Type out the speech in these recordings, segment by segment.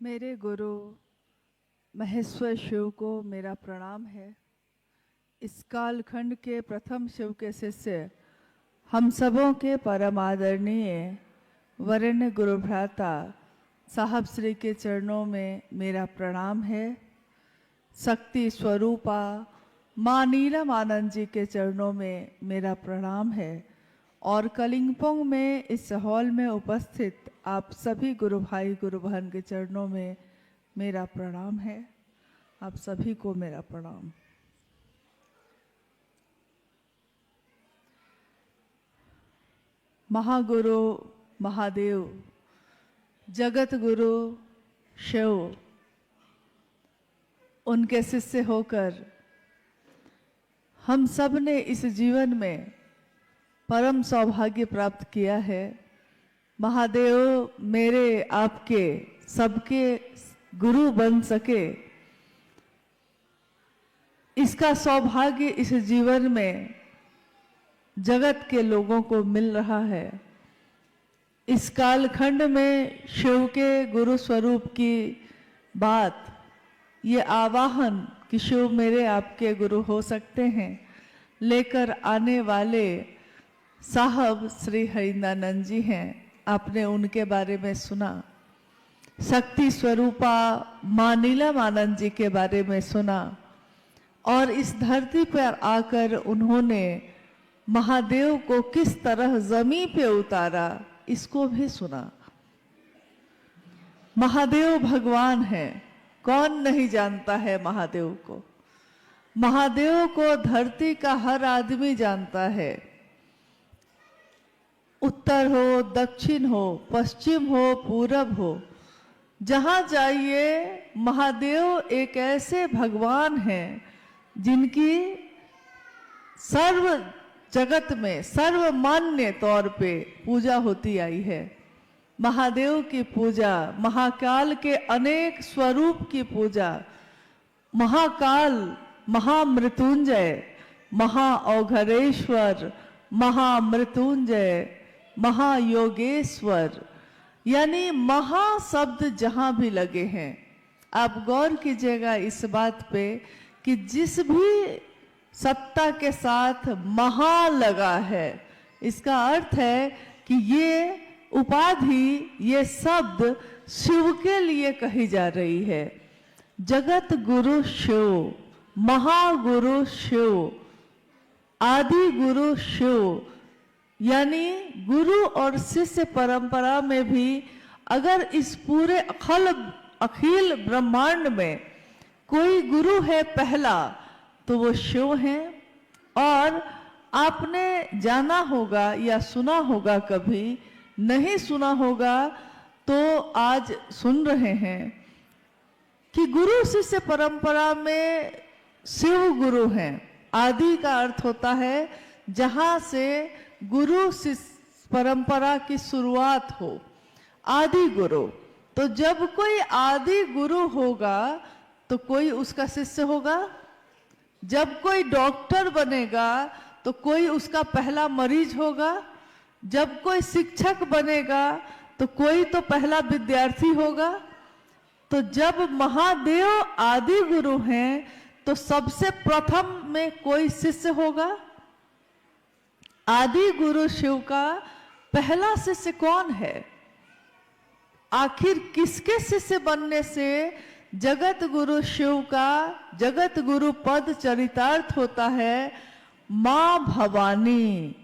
मेरे गुरु महेश्वर शिव को मेरा प्रणाम है। इस कालखंड के प्रथम शिव के शिष्य हम सबों के परम आदरणीय वरेण्य गुरु भ्राता साहब श्री के चरणों में मेरा प्रणाम है। शक्ति स्वरूपा माँ नीलम आनंद जी के चरणों में मेरा प्रणाम है और कलिंगपोंग में इस हॉल में उपस्थित आप सभी गुरु भाई गुरु बहन के चरणों में मेरा प्रणाम है। आप सभी को मेरा प्रणाम। महागुरु महादेव जगत गुरु शिव, उनके शिष्य होकर हम सब ने इस जीवन में परम सौभाग्य प्राप्त किया है। महादेव मेरे आपके सबके गुरु बन सके, इसका सौभाग्य इस जीवन में जगत के लोगों को मिल रहा है। इस कालखंड में शिव के गुरु स्वरूप की बात, ये आवाहन कि शिव मेरे आपके गुरु हो सकते हैं, लेकर आने वाले साहब श्री हरिंदानंद जी हैं। आपने उनके बारे में सुना। शक्ति स्वरूपा माँ नीलम आनंद जी के बारे में सुना और इस धरती पर आकर उन्होंने महादेव को किस तरह जमीन पे उतारा, इसको भी सुना। महादेव भगवान है, कौन नहीं जानता है महादेव को। महादेव को धरती का हर आदमी जानता है। उत्तर हो, दक्षिण हो, पश्चिम हो, पूरब हो, जहां जाइए महादेव एक ऐसे भगवान हैं जिनकी सर्व जगत में सर्वमान्य तौर पे पूजा होती आई है। महादेव की पूजा, महाकाल के अनेक स्वरूप की पूजा, महाकाल, महामृत्युंजय, महाऔघरेश्वर, महामृत्युंजय, महायोगेश्वर, यानी महा शब्द जहां भी लगे हैं। आप गौर कीजिएगा इस बात पे कि जिस भी सत्ता के साथ महा लगा है, इसका अर्थ है कि ये उपाधि, ये शब्द शिव के लिए कही जा रही है। जगत गुरु शिव, महागुरु शिव, आदि गुरु शिव, यानी गुरु और शिष्य परंपरा में भी अगर इस पूरे अखिल ब्रह्मांड में कोई गुरु है पहला, तो वो शिव हैं। और आपने जाना होगा या सुना होगा, कभी नहीं सुना होगा तो आज सुन रहे हैं कि गुरु शिष्य परंपरा में शिव गुरु हैं। आदि का अर्थ होता है जहां से गुरु शिष्य परंपरा की शुरुआत हो, आदि गुरु। तो जब कोई आदि गुरु होगा तो कोई उसका शिष्य होगा। जब कोई डॉक्टर बनेगा तो कोई उसका पहला मरीज होगा। जब कोई शिक्षक बनेगा तो कोई तो पहला विद्यार्थी होगा। तो जब महादेव आदि गुरु हैं तो सबसे प्रथम में कोई शिष्य होगा। आदि गुरु शिव का पहला शिष्य कौन है? आखिर किसके शिष्य बनने से जगत गुरु शिव का जगत गुरु पद चरितार्थ होता है? मां भवानी,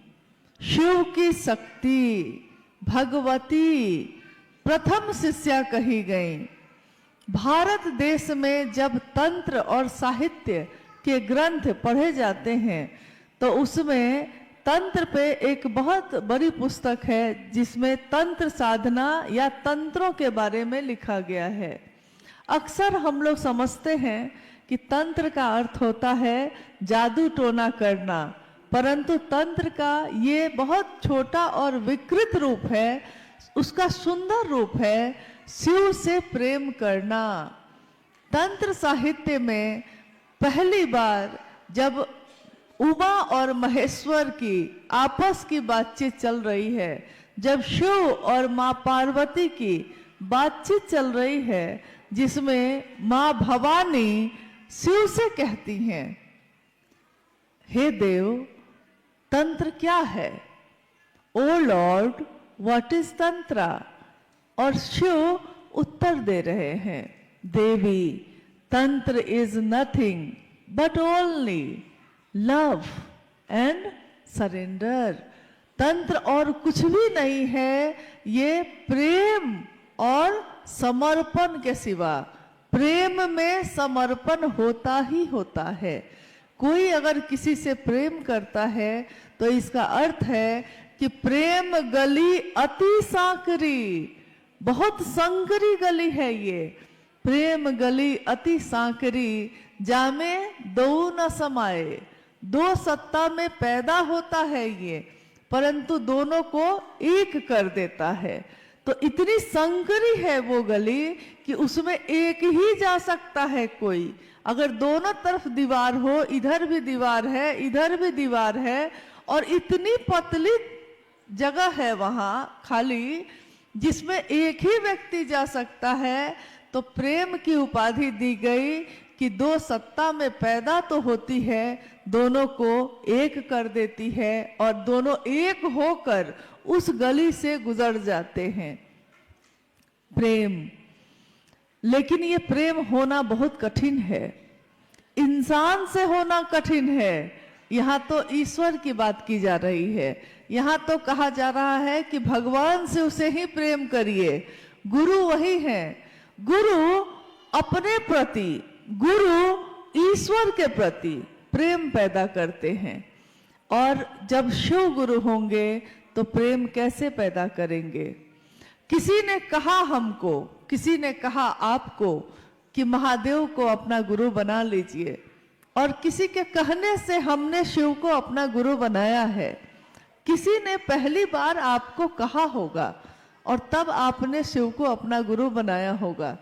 शिव की शक्ति, भगवती प्रथम शिष्या कही गई। भारत देश में जब तंत्र और साहित्य के ग्रंथ पढ़े जाते हैं तो उसमें तंत्र पे एक बहुत बड़ी पुस्तक है जिसमें तंत्र साधना या तंत्रों के बारे में लिखा गया है। अक्सर हम लोग समझते हैं कि तंत्र का अर्थ होता है जादू टोना करना, परंतु तंत्र का ये बहुत छोटा और विकृत रूप है। उसका सुंदर रूप है शिव से प्रेम करना। तंत्र साहित्य में पहली बार जब उमा और महेश्वर की आपस की बातचीत चल रही है, जब शिव और माँ पार्वती की बातचीत चल रही है जिसमें मां भवानी शिव से कहती हैं, हे देव, तंत्र क्या है? ओ लॉर्ड, व्हाट इज तंत्रा? और शिव उत्तर दे रहे हैं, देवी, तंत्र is nothing but only love and surrender. तंत्र और कुछ भी नहीं है, ये प्रेम और समर्पण के सिवा। प्रेम में समर्पण होता ही होता है। कोई अगर किसी से प्रेम करता है तो इसका अर्थ है कि प्रेम गली अति सांकरी, बहुत संकरी गली है ये। प्रेम गली अति सांकरी, जामे दो न समाये। दो सत्ता में पैदा होता है ये, परंतु दोनों को एक कर देता है। तो इतनी संकरी है वो गली कि उसमें एक ही जा सकता है कोई। अगर दोनों तरफ दीवार हो, इधर भी दीवार है, इधर भी दीवार है, और इतनी पतली जगह है वहां खाली, जिसमें एक ही व्यक्ति जा सकता है, तो प्रेम की उपाधि दी गई कि दो सत्ता में पैदा तो होती है, दोनों को एक कर देती है और दोनों एक होकर उस गली से गुजर जाते हैं। प्रेम, लेकिन ये प्रेम होना बहुत कठिन है। इंसान से होना कठिन है। यहाँ तो ईश्वर की बात की जा रही है। यहाँ तो कहा जा रहा है कि भगवान से उसे ही प्रेम करिए। गुरु वही है। गुरु अपने प्रति, गुरु ईश्वर के प्रति प्रेम पैदा करते हैं। और जब शिव गुरु होंगे तो प्रेम कैसे पैदा करेंगे? किसी ने कहा हमको, किसी ने कहा आपको कि महादेव को अपना गुरु बना लीजिए, और किसी के कहने से हमने शिव को अपना गुरु बनाया है। किसी ने पहली बार आपको कहा होगा और तब आपने शिव को अपना गुरु बनाया होगा।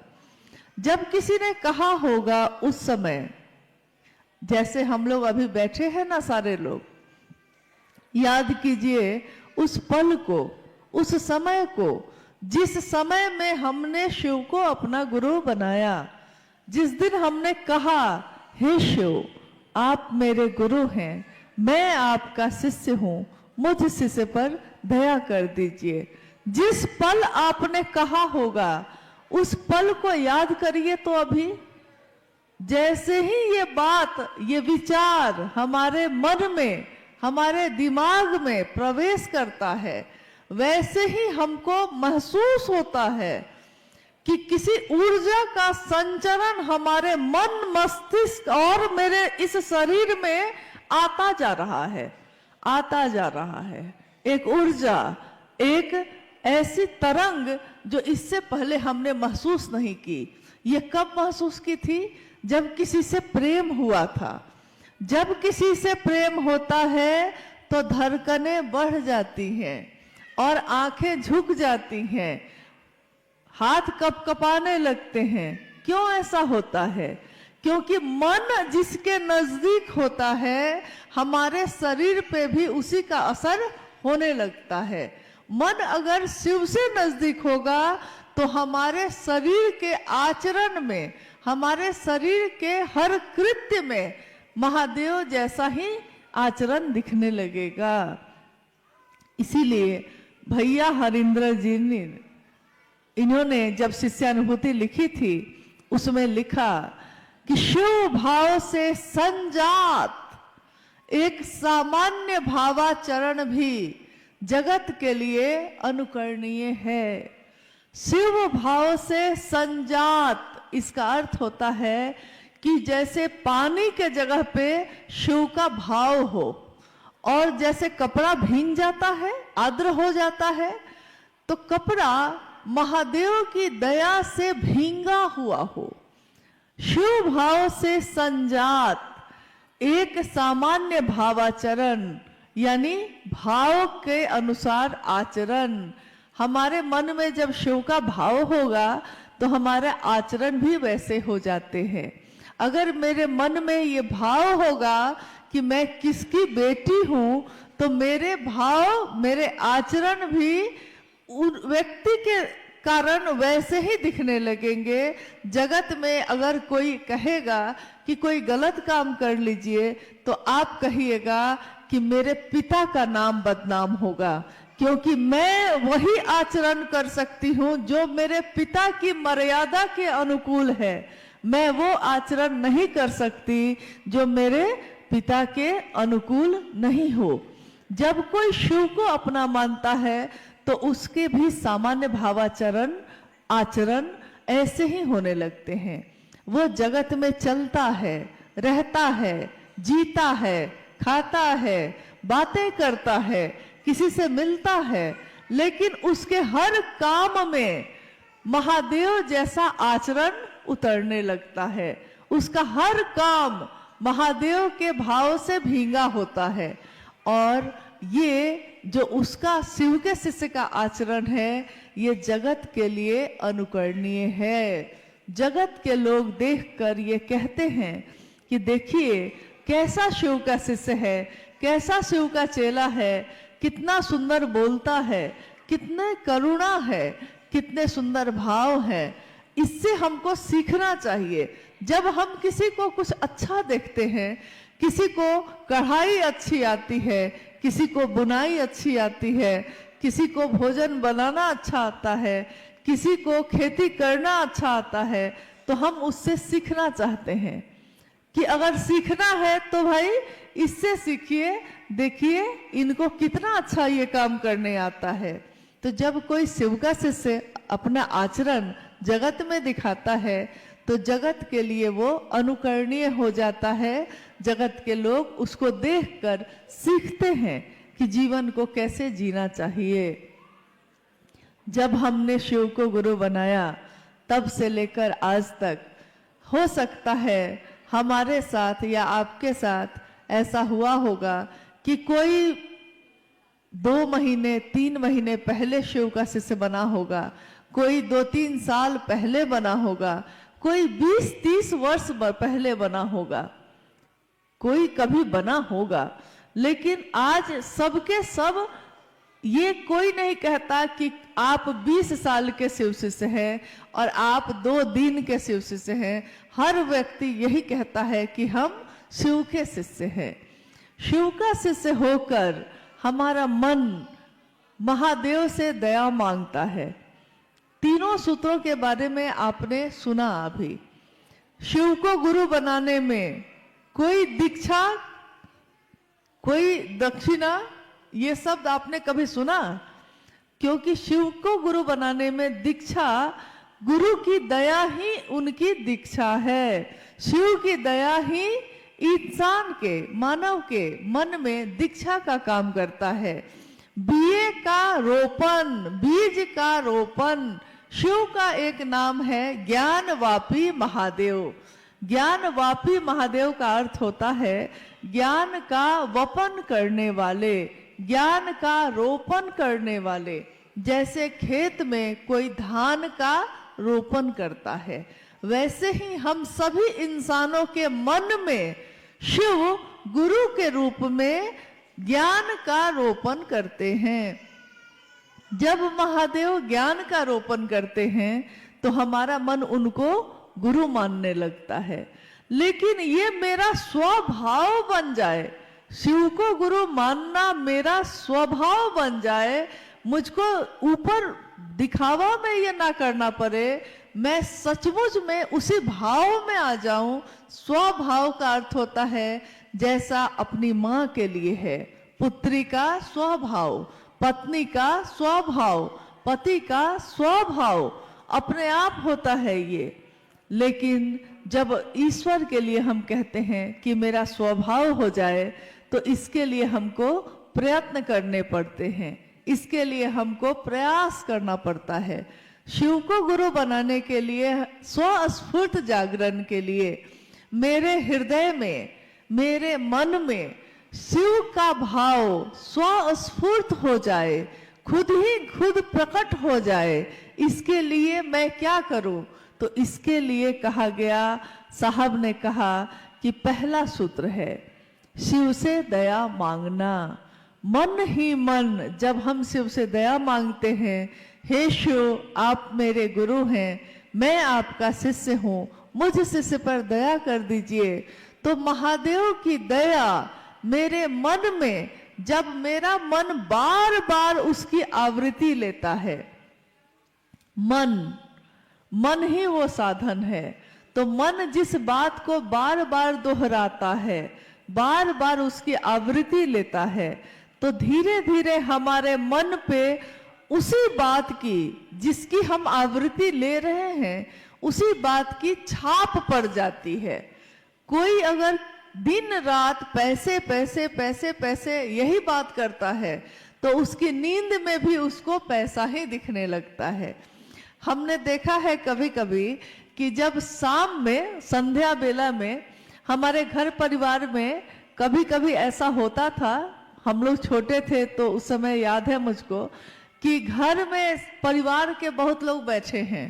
जब किसी ने कहा होगा उस समय, जैसे हम लोग अभी बैठे हैं ना सारे लोग, याद कीजिए उस पल को, उस समय को, जिस समय में हमने शिव को अपना गुरु बनाया। जिस दिन हमने कहा, हे शिव, आप मेरे गुरु हैं, मैं आपका शिष्य हूं, मुझ शिष्य पर दया कर दीजिए। जिस पल आपने कहा होगा उस पल को याद करिए। तो अभी जैसे ही ये बात, ये विचार हमारे मन में, हमारे दिमाग में प्रवेश करता है, वैसे ही हमको महसूस होता है कि किसी ऊर्जा का संचरण हमारे मन, मस्तिष्क और मेरे इस शरीर में आता जा रहा है, आता जा रहा है। एक ऊर्जा, एक ऐसी तरंग जो इससे पहले हमने महसूस नहीं की। ये कब महसूस की थी? जब किसी से प्रेम हुआ था। जब किसी से प्रेम होता है तो धड़कनें बढ़ जाती हैं और आंखें झुक जाती हैं, हाथ कपकपाने लगते हैं। क्यों ऐसा होता है? क्योंकि मन जिसके नजदीक होता है, हमारे शरीर पे भी उसी का असर होने लगता है। मन अगर शिव से नजदीक होगा तो हमारे शरीर के आचरण में, हमारे शरीर के हर कृत्य में महादेव जैसा ही आचरण दिखने लगेगा। इसीलिए भैया हरिंद्र जी ने, इन्होंने जब शिष्यानुभूति लिखी थी उसमें लिखा कि शिव भाव से संजात एक सामान्य भावाचरण भी जगत के लिए अनुकरणीय है। शिव भाव से संजात, इसका अर्थ होता है कि जैसे पानी के जगह पे शिव का भाव हो, और जैसे कपड़ा भीग जाता है, आर्द्र हो जाता है, तो कपड़ा महादेव की दया से भींगा हुआ हो। शिव भाव से संजात एक सामान्य भावाचरण, यानी भाव के अनुसार आचरण। हमारे मन में जब शिव का भाव होगा तो हमारे आचरण भी वैसे हो जाते हैं। अगर मेरे मन में ये भाव होगा कि मैं किसकी बेटी हूं, तो मेरे भाव, मेरे आचरण भी उन व्यक्ति के कारण वैसे ही दिखने लगेंगे। जगत में अगर कोई कहेगा कि कोई गलत काम कर लीजिए तो आप कहिएगा कि मेरे पिता का नाम बदनाम होगा, क्योंकि मैं वही आचरण कर सकती हूं जो मेरे पिता की मर्यादा के अनुकूल है। मैं वो आचरण नहीं कर सकती जो मेरे पिता के अनुकूल नहीं हो। जब कोई शिव को अपना मानता है तो उसके भी सामान्य भावाचरण आचरण ऐसे ही होने लगते हैं। वो जगत में चलता है, रहता है, जीता है, खाता है, बातें करता है, किसी से मिलता है, लेकिन उसके हर काम में महादेव जैसा आचरण उतरने लगता है। उसका हर काम महादेव के भाव से भींगा होता है। और ये जो उसका शिव के शिष्य का आचरण है, ये जगत के लिए अनुकरणीय है। जगत के लोग देखकर ये कहते हैं कि देखिए कैसा शिव का शिष्य है, कैसा शिव का चेला है, कितना सुंदर बोलता है, कितने करुणा है, कितने सुंदर भाव है। इससे हमको सीखना चाहिए। जब हम किसी को कुछ अच्छा देखते हैं, किसी को कढ़ाई अच्छी आती है, किसी को बुनाई अच्छी आती है, किसी को भोजन बनाना अच्छा आता है, किसी को खेती करना अच्छा आता है, तो हम उससे सीखना चाहते हैं कि अगर सीखना है तो भाई इससे सीखिए, देखिए इनको कितना अच्छा ये काम करने आता है। तो जब कोई शिव का शिष्य अपना आचरण जगत में दिखाता है तो जगत के लिए वो अनुकरणीय हो जाता है। जगत के लोग उसको देखकर सीखते हैं कि जीवन को कैसे जीना चाहिए। जब हमने शिव को गुरु बनाया तब से लेकर आज तक, हो सकता है हमारे साथ या आपके साथ ऐसा हुआ होगा कि कोई 2 महीने 3 महीने पहले शिव का शिष्य बना होगा, कोई 2-3 साल पहले बना होगा, कोई 20-30 वर्ष पहले बना होगा, कोई कभी बना होगा। लेकिन आज सबके सब, ये कोई नहीं कहता कि आप 20 साल के शिव शिष्य हैं और आप 2 दिन के शिव शिष्य हैं। हर व्यक्ति यही कहता है कि हम शिव के शिष्य हैं। शिव का शिष्य होकर हमारा मन महादेव से दया मांगता है। तीनों सूत्रों के बारे में आपने सुना अभी। शिव को गुरु बनाने में कोई दीक्षा, कोई दक्षिणा, ये शब्द आपने कभी सुना? क्योंकि शिव को गुरु बनाने में दीक्षा, गुरु की दया ही उनकी दीक्षा है। शिव की दया ही इंसान के, मानव के मन में दीक्षा का काम करता है। बीए का रोपण, बीज का रोपण, शिव का एक नाम है ज्ञानवापी महादेव। ज्ञानवापी महादेव का अर्थ होता है ज्ञान का वपन करने वाले, ज्ञान का रोपण करने वाले। जैसे खेत में कोई धान का रोपण करता है, वैसे ही हम सभी इंसानों के मन में शिव गुरु के रूप में ज्ञान का रोपण करते हैं। जब महादेव ज्ञान का रोपण करते हैं तो हमारा मन उनको गुरु मानने लगता है। लेकिन ये मेरा स्वभाव बन जाए, शिव को गुरु मानना मेरा स्वभाव बन जाए, मुझको ऊपर दिखावा में ये ना करना पड़े, मैं सचमुच में उसी भाव में आ जाऊं। स्वभाव का अर्थ होता है जैसा अपनी माँ के लिए है, पुत्री का स्वभाव, पत्नी का स्वभाव, पति का स्वभाव अपने आप होता है ये। लेकिन जब ईश्वर के लिए हम कहते हैं कि मेरा स्वभाव हो जाए, तो इसके लिए हमको प्रयत्न करने पड़ते हैं, इसके लिए हमको प्रयास करना पड़ता है। शिव को गुरु बनाने के लिए, स्वस्फूर्त जागरण के लिए मेरे हृदय में, मेरे मन में शिव का भाव स्वस्फूर्त हो जाए, खुद ही खुद प्रकट हो जाए। इसके लिए मैं क्या करूं? तो इसके लिए कहा गया, साहब ने कहा कि पहला सूत्र है शिव से दया मांगना। मन ही मन जब हम शिव से दया मांगते हैं, हे शिव आप मेरे गुरु हैं, मैं आपका शिष्य हूँ, मुझ शिष्य पर दया कर दीजिए, तो महादेव की दया मेरे मन में, जब मेरा मन बार बार उसकी आवृत्ति लेता है, मन ही वो साधन है, तो मन जिस बात को बार बार दोहराता है, बार बार उसकी आवृत्ति लेता है, तो धीरे धीरे हमारे मन पे उसी बात की, जिसकी हम आवृत्ति ले रहे हैं, उसी बात की छाप पड़ जाती है। कोई अगर दिन रात पैसे पैसे पैसे पैसे यही बात करता है, तो उसकी नींद में भी उसको पैसा ही दिखने लगता है। हमने देखा है कभी कभी कि जब शाम में, संध्या बेला में, हमारे घर परिवार में कभी कभी ऐसा होता था, हम लोग छोटे थे तो उस समय याद है मुझको, कि घर में परिवार के बहुत लोग बैठे हैं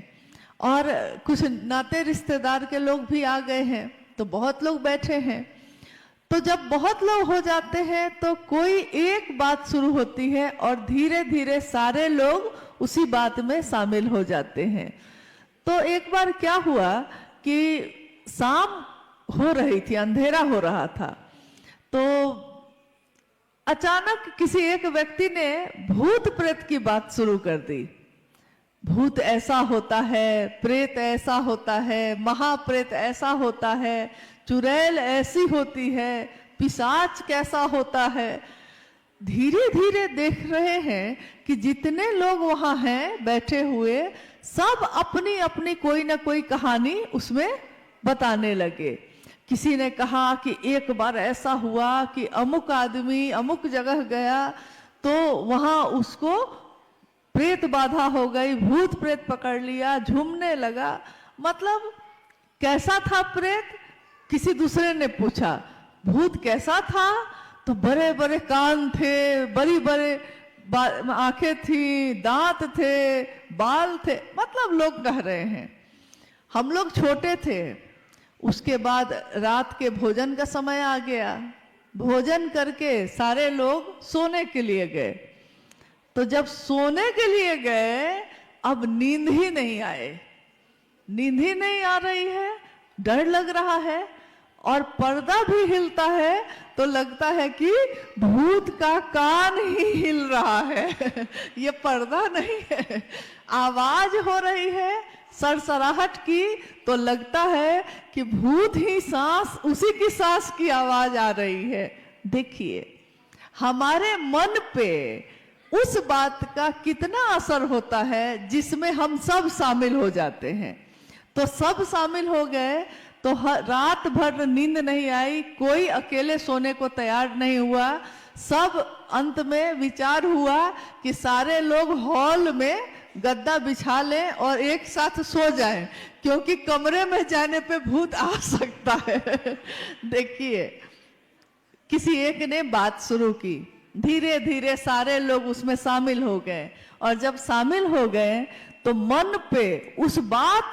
और कुछ नाते रिश्तेदार के लोग भी आ गए हैं, तो बहुत लोग बैठे हैं। तो जब बहुत लोग हो जाते हैं तो कोई एक बात शुरू होती है और धीरे धीरे सारे लोग उसी बात में शामिल हो जाते हैं। तो एक बार क्या हुआ कि शाम हो रही थी, अंधेरा हो रहा था, तो अचानक किसी एक व्यक्ति ने भूत प्रेत की बात शुरू कर दी। भूत ऐसा होता है, प्रेत ऐसा होता है, महाप्रेत ऐसा होता है, चुड़ैल ऐसी होती है, पिशाच कैसा होता है। धीरे धीरे देख रहे हैं कि जितने लोग वहां हैं बैठे हुए, सब अपनी अपनी कोई ना कोई कहानी उसमें बताने लगे। किसी ने कहा कि एक बार ऐसा हुआ कि अमुक आदमी अमुक जगह गया तो वहां उसको प्रेत बाधा हो गई, भूत प्रेत पकड़ लिया, झूमने लगा। मतलब कैसा था प्रेत? किसी दूसरे ने पूछा भूत कैसा था, तो बड़े बड़े कान थे, बड़ी बड़े आंखें थी, दांत थे, बाल थे। मतलब लोग कह रहे हैं। हम लोग छोटे थे। उसके बाद रात के भोजन का समय आ गया। भोजन करके सारे लोग सोने के लिए गए। तो जब सोने के लिए गए, अब नींद ही नहीं आए, नींद ही नहीं आ रही है, डर लग रहा है और पर्दा भी हिलता है तो लगता है कि भूत का कान ही हिल रहा है। ये पर्दा नहीं है। आवाज हो रही है सरसराहट की, तो लगता है कि भूत ही सांस, उसी की सांस की आवाज आ रही है। देखिए हमारे मन पे उस बात का कितना असर होता है जिसमें हम सब शामिल हो जाते हैं। तो सब शामिल हो गए तो रात भर नींद नहीं आई, कोई अकेले सोने को तैयार नहीं हुआ। सब अंत में विचार हुआ कि सारे लोग हॉल में गद्दा बिछा लें और एक साथ सो जाएं, क्योंकि कमरे में जाने पे भूत आ सकता है। देखिए किसी एक ने बात शुरू की, धीरे धीरे सारे लोग उसमें शामिल हो गए और जब शामिल हो गए तो मन पे उस बात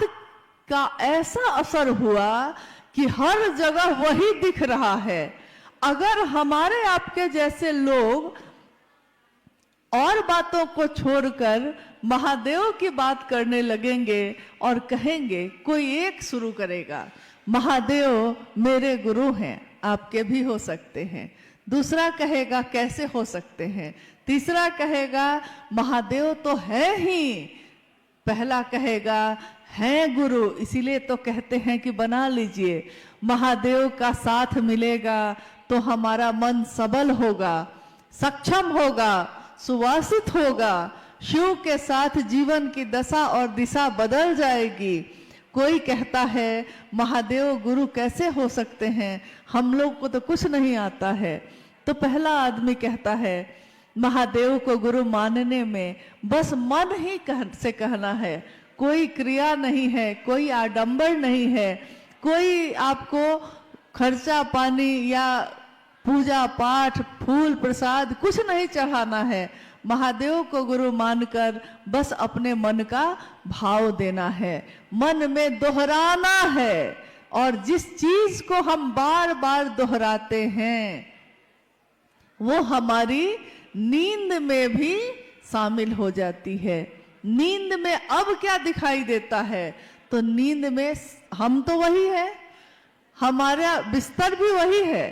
का ऐसा असर हुआ कि हर जगह वही दिख रहा है। अगर हमारे आपके जैसे लोग और बातों को छोड़कर महादेव की बात करने लगेंगे और कहेंगे, कोई एक शुरू करेगा महादेव मेरे गुरु हैं, आपके भी हो सकते हैं। दूसरा कहेगा कैसे हो सकते हैं। तीसरा कहेगा महादेव तो है ही। पहला कहेगा है गुरु, इसीलिए तो कहते हैं कि बना लीजिए, महादेव का साथ मिलेगा तो हमारा मन सबल होगा, सक्षम होगा, सुवासित होगा। शिव के साथ जीवन की दशा और दिशा बदल जाएगी। कोई कहता है महादेव गुरु कैसे हो सकते हैं, हम लोग को तो कुछ नहीं आता है। तो पहला आदमी कहता है महादेव को गुरु मानने में बस मन ही से कहना है, कोई क्रिया नहीं है, कोई आडंबर नहीं है, कोई आपको खर्चा पानी या पूजा पाठ फूल प्रसाद कुछ नहीं चढ़ाना है। महादेव को गुरु मानकर बस अपने मन का भाव देना है, मन में दोहराना है। और जिस चीज को हम बार बार दोहराते हैं वो हमारी नींद में भी शामिल हो जाती है। नींद में अब क्या दिखाई देता है? तो नींद में हम तो वही है, हमारा बिस्तर भी वही है,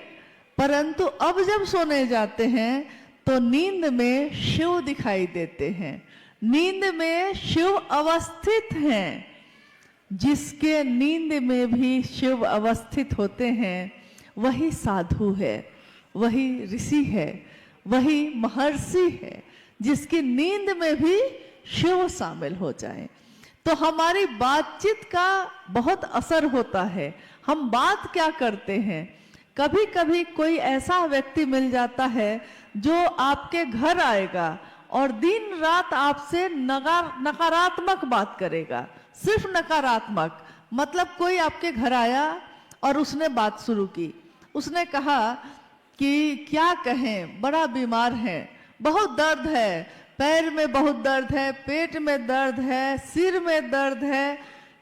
परंतु अब जब सोने जाते हैं तो नींद में शिव दिखाई देते हैं। नींद में शिव अवस्थित हैं। जिसके नींद में भी शिव अवस्थित होते हैं वही साधु है, वही ऋषि है, वही महर्षि है, जिसकी नींद में भी शिव शामिल हो जाए। तो हमारी बातचीत का बहुत असर होता है। हम बात क्या करते हैं? कभी कभी कोई ऐसा व्यक्ति मिल जाता है जो आपके घर आएगा और दिन रात आपसे नकारात्मक बात करेगा, सिर्फ नकारात्मक। मतलब कोई आपके घर आया और उसने बात शुरू की, उसने कहा कि क्या कहें, बड़ा बीमार है, बहुत दर्द है, पैर में बहुत दर्द है, पेट में दर्द है, सिर में दर्द है,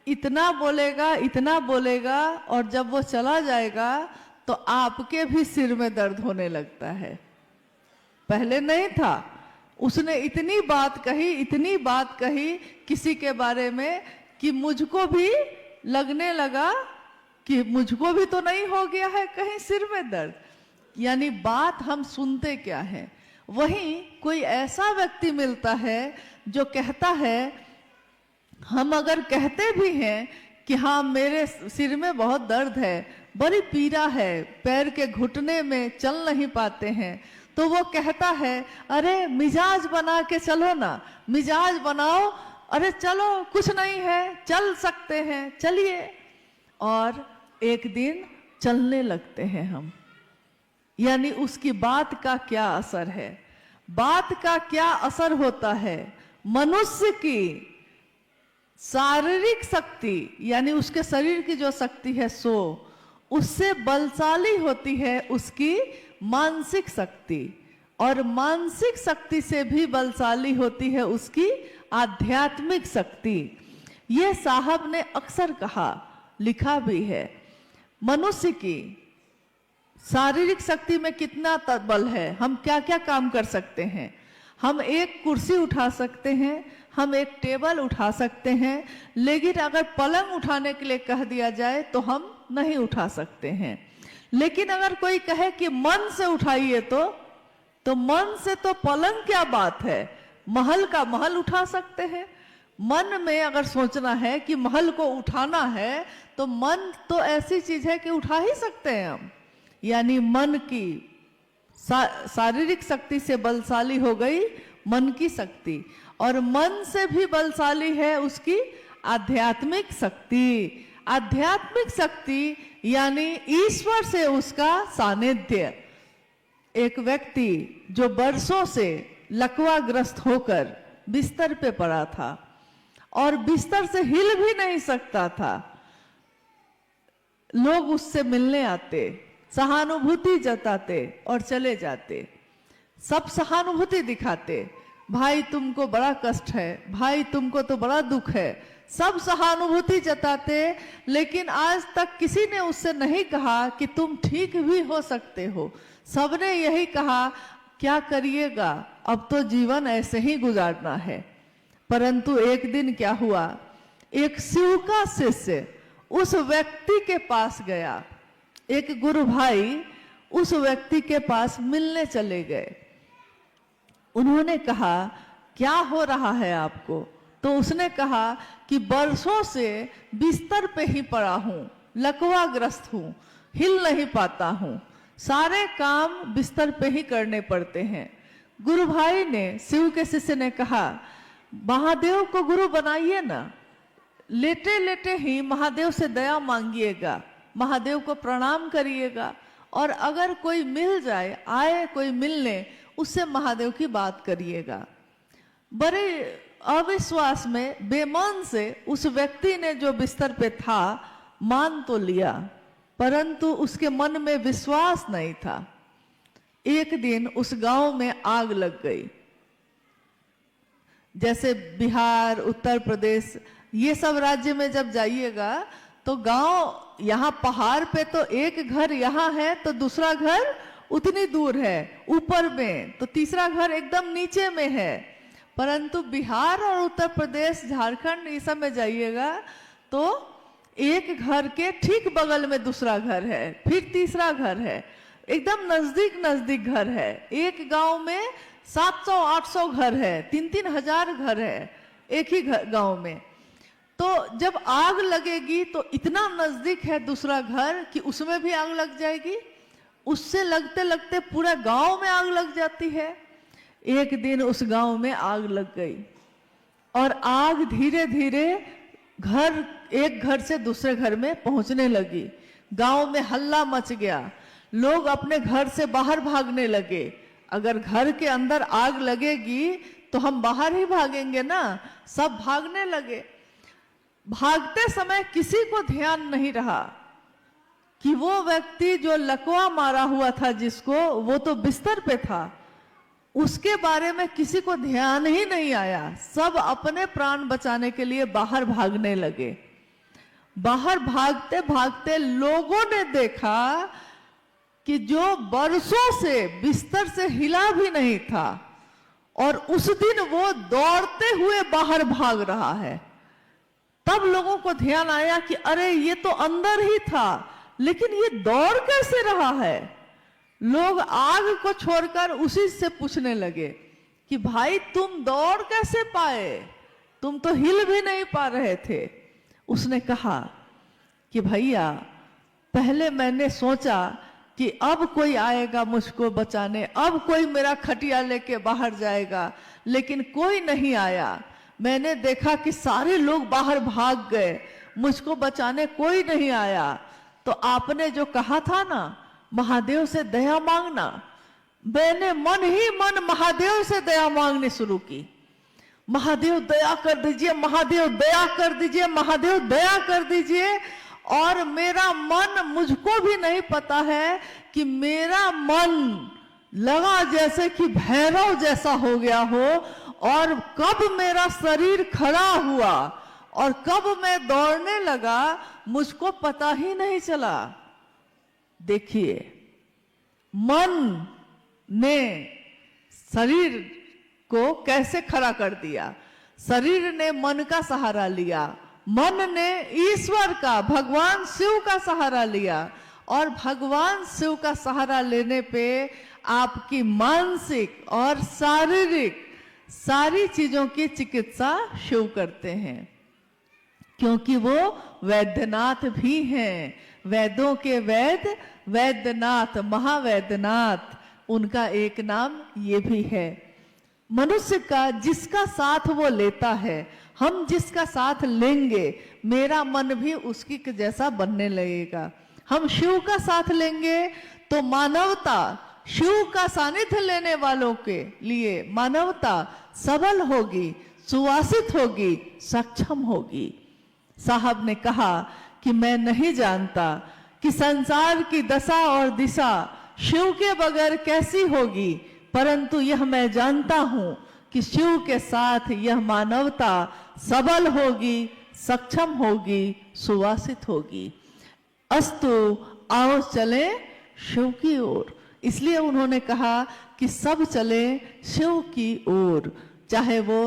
इतना बोलेगा इतना बोलेगा, और जब वो चला जाएगा तो आपके भी सिर में दर्द होने लगता है। पहले नहीं था। उसने इतनी बात कही, इतनी बात कही किसी के बारे में कि मुझको भी लगने लगा कि मुझको भी तो नहीं हो गया है कहीं सिर में दर्द। यानी बात हम सुनते क्या है। वहीं कोई ऐसा व्यक्ति मिलता है जो कहता है, हम अगर कहते भी हैं कि हाँ मेरे सिर में बहुत दर्द है, बड़ी पीड़ा है, पैर के घुटने में चल नहीं पाते हैं, तो वो कहता है, अरे मिजाज बना के चलो ना, मिजाज बनाओ, अरे चलो कुछ नहीं है, चल सकते हैं, चलिए। और एक दिन चलने लगते हैं हम। यानी उसकी बात का क्या असर है? बात का क्या असर होता है? मनुष्य की शारीरिक शक्ति, यानी उसके शरीर की जो शक्ति है सो उससे बलशाली होती है उसकी मानसिक शक्ति, और मानसिक शक्ति से भी बलशाली होती है उसकी आध्यात्मिक शक्ति। ये साहब ने अक्सर कहा, लिखा भी है। मनुष्य की शारीरिक शक्ति में कितना बल है, हम क्या क्या काम कर सकते हैं। हम एक कुर्सी उठा सकते हैं, हम एक टेबल उठा सकते हैं, लेकिन अगर पलंग उठाने के लिए कह दिया जाए तो हम नहीं उठा सकते हैं। लेकिन अगर कोई कहे कि मन से उठाइए तो मन से तो पलंग क्या बात है, महल का महल उठा सकते हैं। मन में अगर सोचना है कि महल को उठाना है तो मन तो ऐसी चीज है कि उठा ही सकते हैं हम। यानी मन की शारीरिक शक्ति से बलशाली हो गई मन की शक्ति, और मन से भी बलशाली है उसकी आध्यात्मिक शक्ति। आध्यात्मिक शक्ति यानी ईश्वर से उसका सानिध्य। एक व्यक्ति जो वर्षों से लकवाग्रस्त होकर बिस्तर पे पड़ा था और बिस्तर से हिल भी नहीं सकता था, लोग उससे मिलने आते, सहानुभूति जताते और चले जाते। सब सहानुभूति दिखाते, भाई तुमको बड़ा कष्ट है, भाई तुमको तो बड़ा दुख है, सब सहानुभूति जताते। लेकिन आज तक किसी ने उससे नहीं कहा कि तुम ठीक भी हो सकते हो। सबने यही कहा, क्या करिएगा, अब तो जीवन ऐसे ही गुजारना है। परंतु एक दिन क्या हुआ, एक शिव का शिष्य उस व्यक्ति के पास गया। एक गुरु भाई उस व्यक्ति के पास मिलने चले गए। उन्होंने कहा, क्या हो रहा है आपको? तो उसने कहा कि वर्षों से बिस्तर पे ही पड़ा हूं, लकवाग्रस्त हूं, हिल नहीं पाता हूं, सारे काम बिस्तर पे ही करने पड़ते हैं। गुरु भाई ने, शिव के शिष्य ने कहा, महादेव को गुरु बनाइए ना, लेटे लेटे ही महादेव से दया मांगिएगा, महादेव को प्रणाम करिएगा, और अगर कोई मिल जाए, आए कोई मिलने, उससे महादेव की बात करिएगा। बड़े अविश्वास में, बेमान से उस व्यक्ति ने जो बिस्तर पे था मान तो लिया, परंतु उसके मन में विश्वास नहीं था। एक दिन उस गांव में आग लग गई। जैसे बिहार, उत्तर प्रदेश, ये सब राज्य में जब जाइएगा तो गांव, यहाँ पहाड़ पे तो एक घर यहाँ है तो दूसरा घर उतनी दूर है ऊपर में, तो तीसरा घर एकदम नीचे में है। परंतु बिहार और उत्तर प्रदेश, झारखंड, ये सब में जाइएगा तो एक घर के ठीक बगल में दूसरा घर है, फिर तीसरा घर है, एकदम नजदीक नजदीक घर है। एक गांव में 700-800 घर है, 3-3 हजार घर है एक ही गांव में। तो जब आग लगेगी तो इतना नजदीक है दूसरा घर कि उसमें भी आग लग जाएगी, उससे लगते लगते पूरा गांव में आग लग जाती है। एक दिन उस गांव में आग लग गई और आग धीरे धीरे एक घर से दूसरे घर में पहुंचने लगी। गांव में हल्ला मच गया, लोग अपने घर से बाहर भागने लगे। अगर घर के अंदर आग लगेगी तो हम बाहर ही भागेंगे ना, सब भागने लगे। भागते समय किसी को ध्यान नहीं रहा कि वो व्यक्ति जो लकवा मारा हुआ था जिसको, वो तो बिस्तर पे था, उसके बारे में किसी को ध्यान ही नहीं आया। सब अपने प्राण बचाने के लिए बाहर भागने लगे। बाहर भागते भागते लोगों ने देखा कि जो बरसों से बिस्तर से हिला भी नहीं था और उस दिन वो दौड़ते हुए बाहर भाग रहा है। तब लोगों को ध्यान आया कि अरे ये तो अंदर ही था, लेकिन ये दौड़ कैसे रहा है। लोग आग को छोड़कर उसी से पूछने लगे कि भाई तुम दौड़ कैसे पाए, तुम तो हिल भी नहीं पा रहे थे। उसने कहा कि भैया पहले मैंने सोचा कि अब कोई आएगा मुझको बचाने, अब कोई मेरा खटिया लेके बाहर जाएगा, लेकिन कोई नहीं आया। मैंने देखा कि सारे लोग बाहर भाग गए, मुझको बचाने कोई नहीं आया। तो आपने जो कहा था ना महादेव से दया मांगना, मैंने मन ही मन महादेव से दया मांगनी शुरू की। महादेव दया कर दीजिए, महादेव दया कर दीजिए, महादेव दया कर दीजिए। और मेरा मन, मुझको भी नहीं पता है कि मेरा मन लगा जैसे कि भैरव जैसा हो गया हो, और कब मेरा शरीर खड़ा हुआ और कब मैं दौड़ने लगा मुझको पता ही नहीं चला। देखिए, मन ने शरीर को कैसे खड़ा कर दिया। शरीर ने मन का सहारा लिया, मन ने ईश्वर का, भगवान शिव का सहारा लिया, और भगवान शिव का सहारा लेने पे आपकी मानसिक और शारीरिक सारी चीजों की चिकित्सा शिव करते हैं, क्योंकि वो वैद्यनाथ भी हैं। वेदों के वैद वैद्यनाथ, महावैद्यनाथ, उनका एक नाम ये भी है। मनुष्य का जिसका साथ वो लेता है, हम जिसका साथ लेंगे, मेरा मन भी उसकी जैसा बनने लगेगा। हम शिव का साथ लेंगे तो मानवता, शिव का सानिध्य लेने वालों के लिए मानवता सबल होगी, सुवासित होगी, सक्षम होगी। साहब ने कहा कि मैं नहीं जानता कि संसार की दशा और दिशा शिव के बगैर कैसी होगी, परंतु यह मैं जानता हूं कि शिव के साथ यह मानवता सबल होगी, सक्षम होगी, सुवासित होगी। अस्तु, आओ चले शिव की ओर। इसलिए उन्होंने कहा कि सब चले शिव की ओर, चाहे वो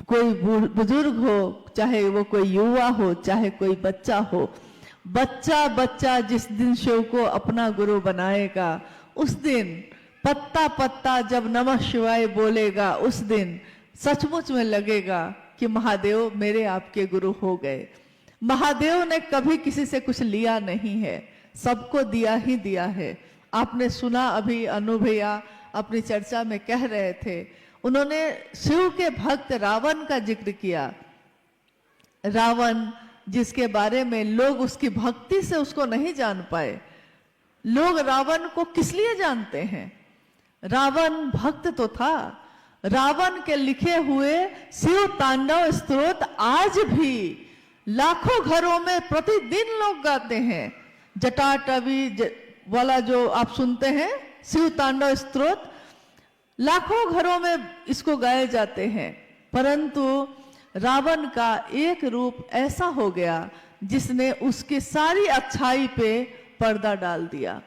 कोई बुजुर्ग हो, चाहे वो कोई युवा हो, चाहे कोई बच्चा हो। बच्चा बच्चा जिस दिन शिव को अपना गुरु बनाएगा, उस दिन पत्ता पत्ता जब नमः शिवाय बोलेगा, उस दिन सचमुच में लगेगा कि महादेव मेरे आपके गुरु हो गए। महादेव ने कभी किसी से कुछ लिया नहीं है, सबको दिया ही दिया है। आपने सुना, अभी अनु भैया अपनी चर्चा में कह रहे थे, उन्होंने शिव के भक्त रावण का जिक्र किया। रावण जिसके बारे में लोग उसकी भक्ति से उसको नहीं जान पाए। लोग रावण को किस लिए जानते हैं? रावण भक्त तो था। रावण के लिखे हुए शिव तांडव स्तोत्र आज भी लाखों घरों में प्रतिदिन लोग गाते हैं। जटाटवी वाला जो आप सुनते हैं शिव तांडव स्तोत्र, लाखों घरों में इसको गाए जाते हैं। परंतु रावण का एक रूप ऐसा हो गया जिसने उसकी सारी अच्छाई पे पर्दा डाल दिया।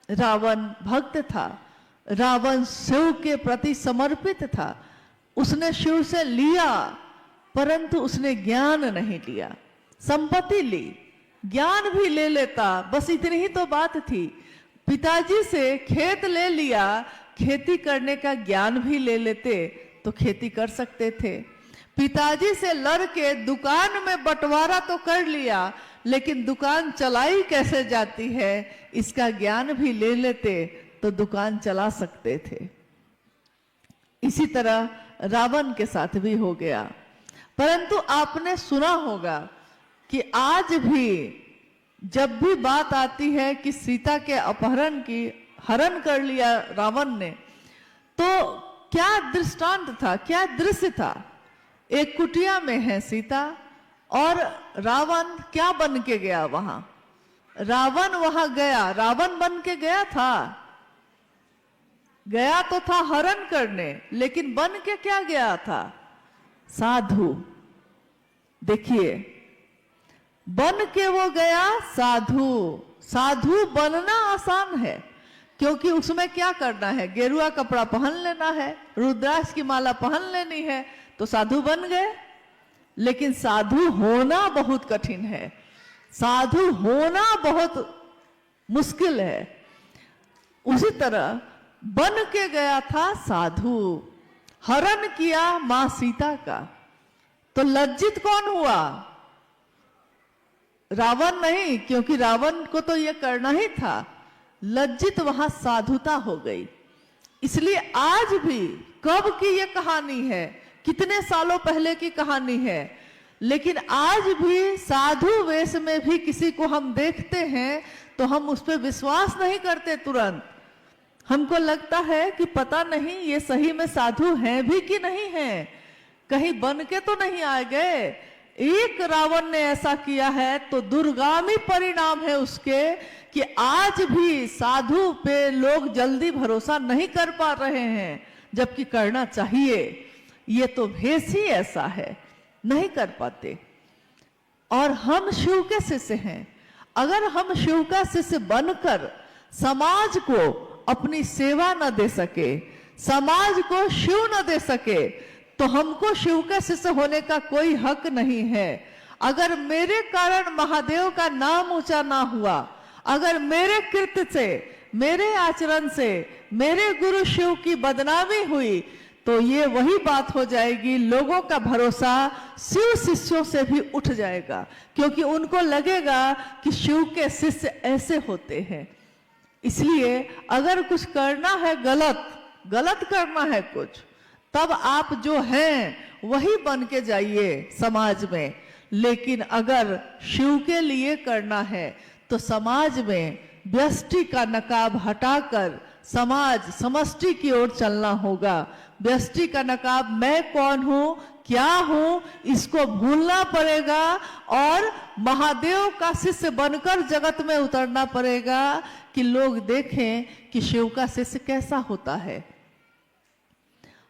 रावण भक्त था, रावण शिव के प्रति समर्पित था, उसने शिव से लिया परंतु उसने ज्ञान नहीं लिया। संपत्ति ली, ज्ञान भी ले लेता, बस इतनी ही तो बात थी। पिताजी से खेत ले लिया, खेती करने का ज्ञान भी ले लेते तो खेती कर सकते थे। पिताजी से लड़ के दुकान में बंटवारा तो कर लिया, लेकिन दुकान चलाई कैसे जाती है इसका ज्ञान भी ले लेते तो दुकान चला सकते थे। इसी तरह रावण के साथ भी हो गया। परंतु आपने सुना होगा कि आज भी जब भी बात आती है कि सीता के अपहरण की, हरण कर लिया रावण ने, तो क्या दृष्टांत था, क्या दृश्य था। एक कुटिया में है सीता और रावण क्या बन के गया वहां। रावण वहां गया, रावण बन के गया था, गया तो था हरण करने, लेकिन बन के क्या गया था, साधु। देखिए, बन के वो गया साधु। साधु बनना आसान है, क्योंकि उसमें क्या करना है, गेरुआ कपड़ा पहन लेना है, रुद्राक्ष की माला पहन लेनी है, तो साधु बन गए। लेकिन साधु होना बहुत कठिन है, साधु होना बहुत मुश्किल है। उसी तरह बन के गया था साधु, हरण किया मां सीता का, तो लज्जित कौन हुआ, रावण नहीं, क्योंकि रावण को तो यह करना ही था। लज्जित वहां साधुता हो गई। इसलिए आज भी, कब की यह कहानी है, कितने सालों पहले की कहानी है, लेकिन आज भी साधु वेश में भी किसी को हम देखते हैं तो हम उस पर विश्वास नहीं करते तुरंत। हमको लगता है कि पता नहीं ये सही में साधु हैं भी कि नहीं हैं, कहीं बन के तो नहीं आ गए। एक रावण ने ऐसा किया है तो दुर्गामी परिणाम है उसके कि आज भी साधु पे लोग जल्दी भरोसा नहीं कर पा रहे हैं, जबकि करना चाहिए। ये तो भेष ही ऐसा है, नहीं कर पाते। और हम शिव के शिष्य हैं, अगर हम शिव का शिष्य बनकर समाज को अपनी सेवा न दे सके, समाज को शिव न दे सके, तो हमको शिव का शिष्य होने का कोई हक नहीं है। अगर मेरे कारण महादेव का नाम ऊंचा ना हुआ, अगर मेरे कृत्य से, मेरे आचरण से मेरे गुरु शिव की बदनामी हुई, तो ये वही बात हो जाएगी, लोगों का भरोसा शिव शिष्यों से भी उठ जाएगा, क्योंकि उनको लगेगा कि शिव के शिष्य ऐसे होते हैं। इसलिए अगर कुछ करना है गलत करना है कुछ, तब आप जो हैं वही बन के जाइए समाज में। लेकिन अगर शिव के लिए करना है तो समाज में व्यष्टि का नकाब हटाकर समाज समष्टि की ओर चलना होगा। व्यष्टि का नकाब, मैं कौन हूं, क्या हूं, इसको भूलना पड़ेगा और महादेव का शिष्य बनकर जगत में उतरना पड़ेगा कि लोग देखें कि शिव का शिष्य कैसा होता है।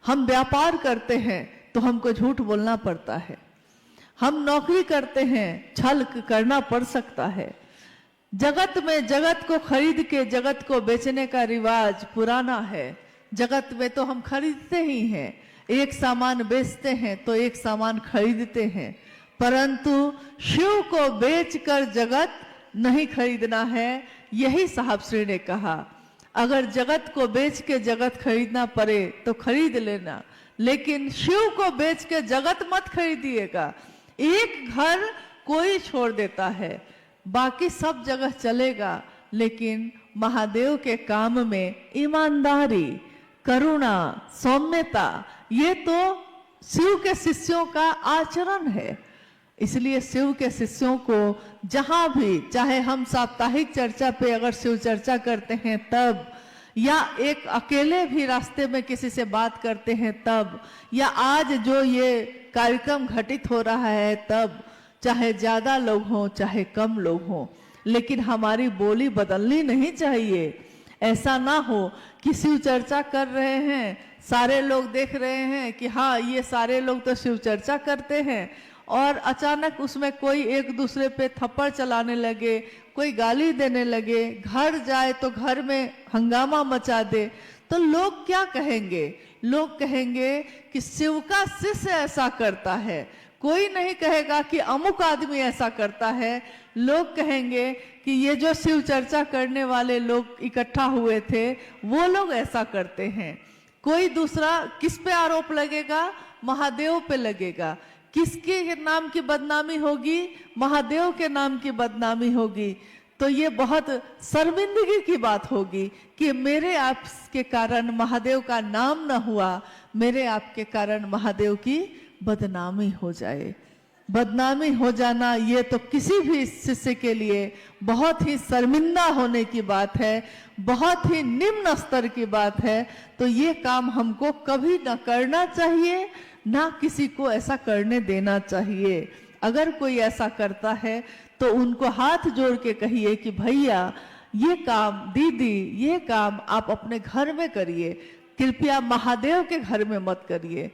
हम व्यापार करते हैं तो हमको झूठ बोलना पड़ता है, हम नौकरी करते हैं छल करना पड़ सकता है। जगत में जगत को खरीद के जगत को बेचने का रिवाज पुराना है। जगत में तो हम खरीदते ही हैं, एक सामान बेचते हैं तो एक सामान खरीदते हैं, परंतु शिव को बेचकर जगत नहीं खरीदना है। यही साहब श्री ने कहा, अगर जगत को बेच के जगत खरीदना पड़े तो खरीद लेना, लेकिन शिव को बेच के जगत मत खरीदिएगा। एक घर कोई छोड़ देता है, बाकी सब जगह चलेगा, लेकिन महादेव के काम में ईमानदारी, करुणा, सौम्यता, ये तो शिव के शिष्यों का आचरण है। इसलिए शिव के शिष्यों को जहां भी, चाहे हम साप्ताहिक चर्चा पे अगर शिव चर्चा करते हैं तब, या एक अकेले भी रास्ते में किसी से बात करते हैं तब, या आज जो ये कार्यक्रम घटित हो रहा है तब, चाहे ज्यादा लोग हों चाहे कम लोग हों, लेकिन हमारी बोली बदलनी नहीं चाहिए। ऐसा ना हो कि शिव चर्चा कर रहे हैं, सारे लोग देख रहे हैं कि हाँ ये सारे लोग तो शिव चर्चा करते हैं, और अचानक उसमें कोई एक दूसरे पे थप्पड़ चलाने लगे, कोई गाली देने लगे, घर जाए तो घर में हंगामा मचा दे, तो लोग क्या कहेंगे? लोग कहेंगे कि शिव का शिष्य ऐसा करता है। कोई नहीं कहेगा कि अमुक आदमी ऐसा करता है। लोग कहेंगे कि ये जो शिव चर्चा करने वाले लोग इकट्ठा हुए थे वो लोग ऐसा करते हैं। कोई दूसरा किस पे आरोप लगेगा? महादेव पे लगेगा। किसके नाम की बदनामी होगी? महादेव के नाम की बदनामी होगी। तो ये बहुत शर्मिंदगी की बात होगी कि मेरे आपके कारण महादेव का नाम न हुआ, मेरे आपके कारण महादेव की बदनामी हो जाए। बदनामी हो जाना ये तो किसी भी शिष्य के लिए बहुत ही शर्मिंदा होने की बात है, बहुत ही निम्न स्तर की बात है। तो ये काम हमको कभी ना करना चाहिए, ना किसी को ऐसा करने देना चाहिए। अगर कोई ऐसा करता है तो उनको हाथ जोड़ के कहिए कि भैया ये काम, दीदी ये काम आप अपने घर में करिए, कृपया महादेव के घर में मत करिए।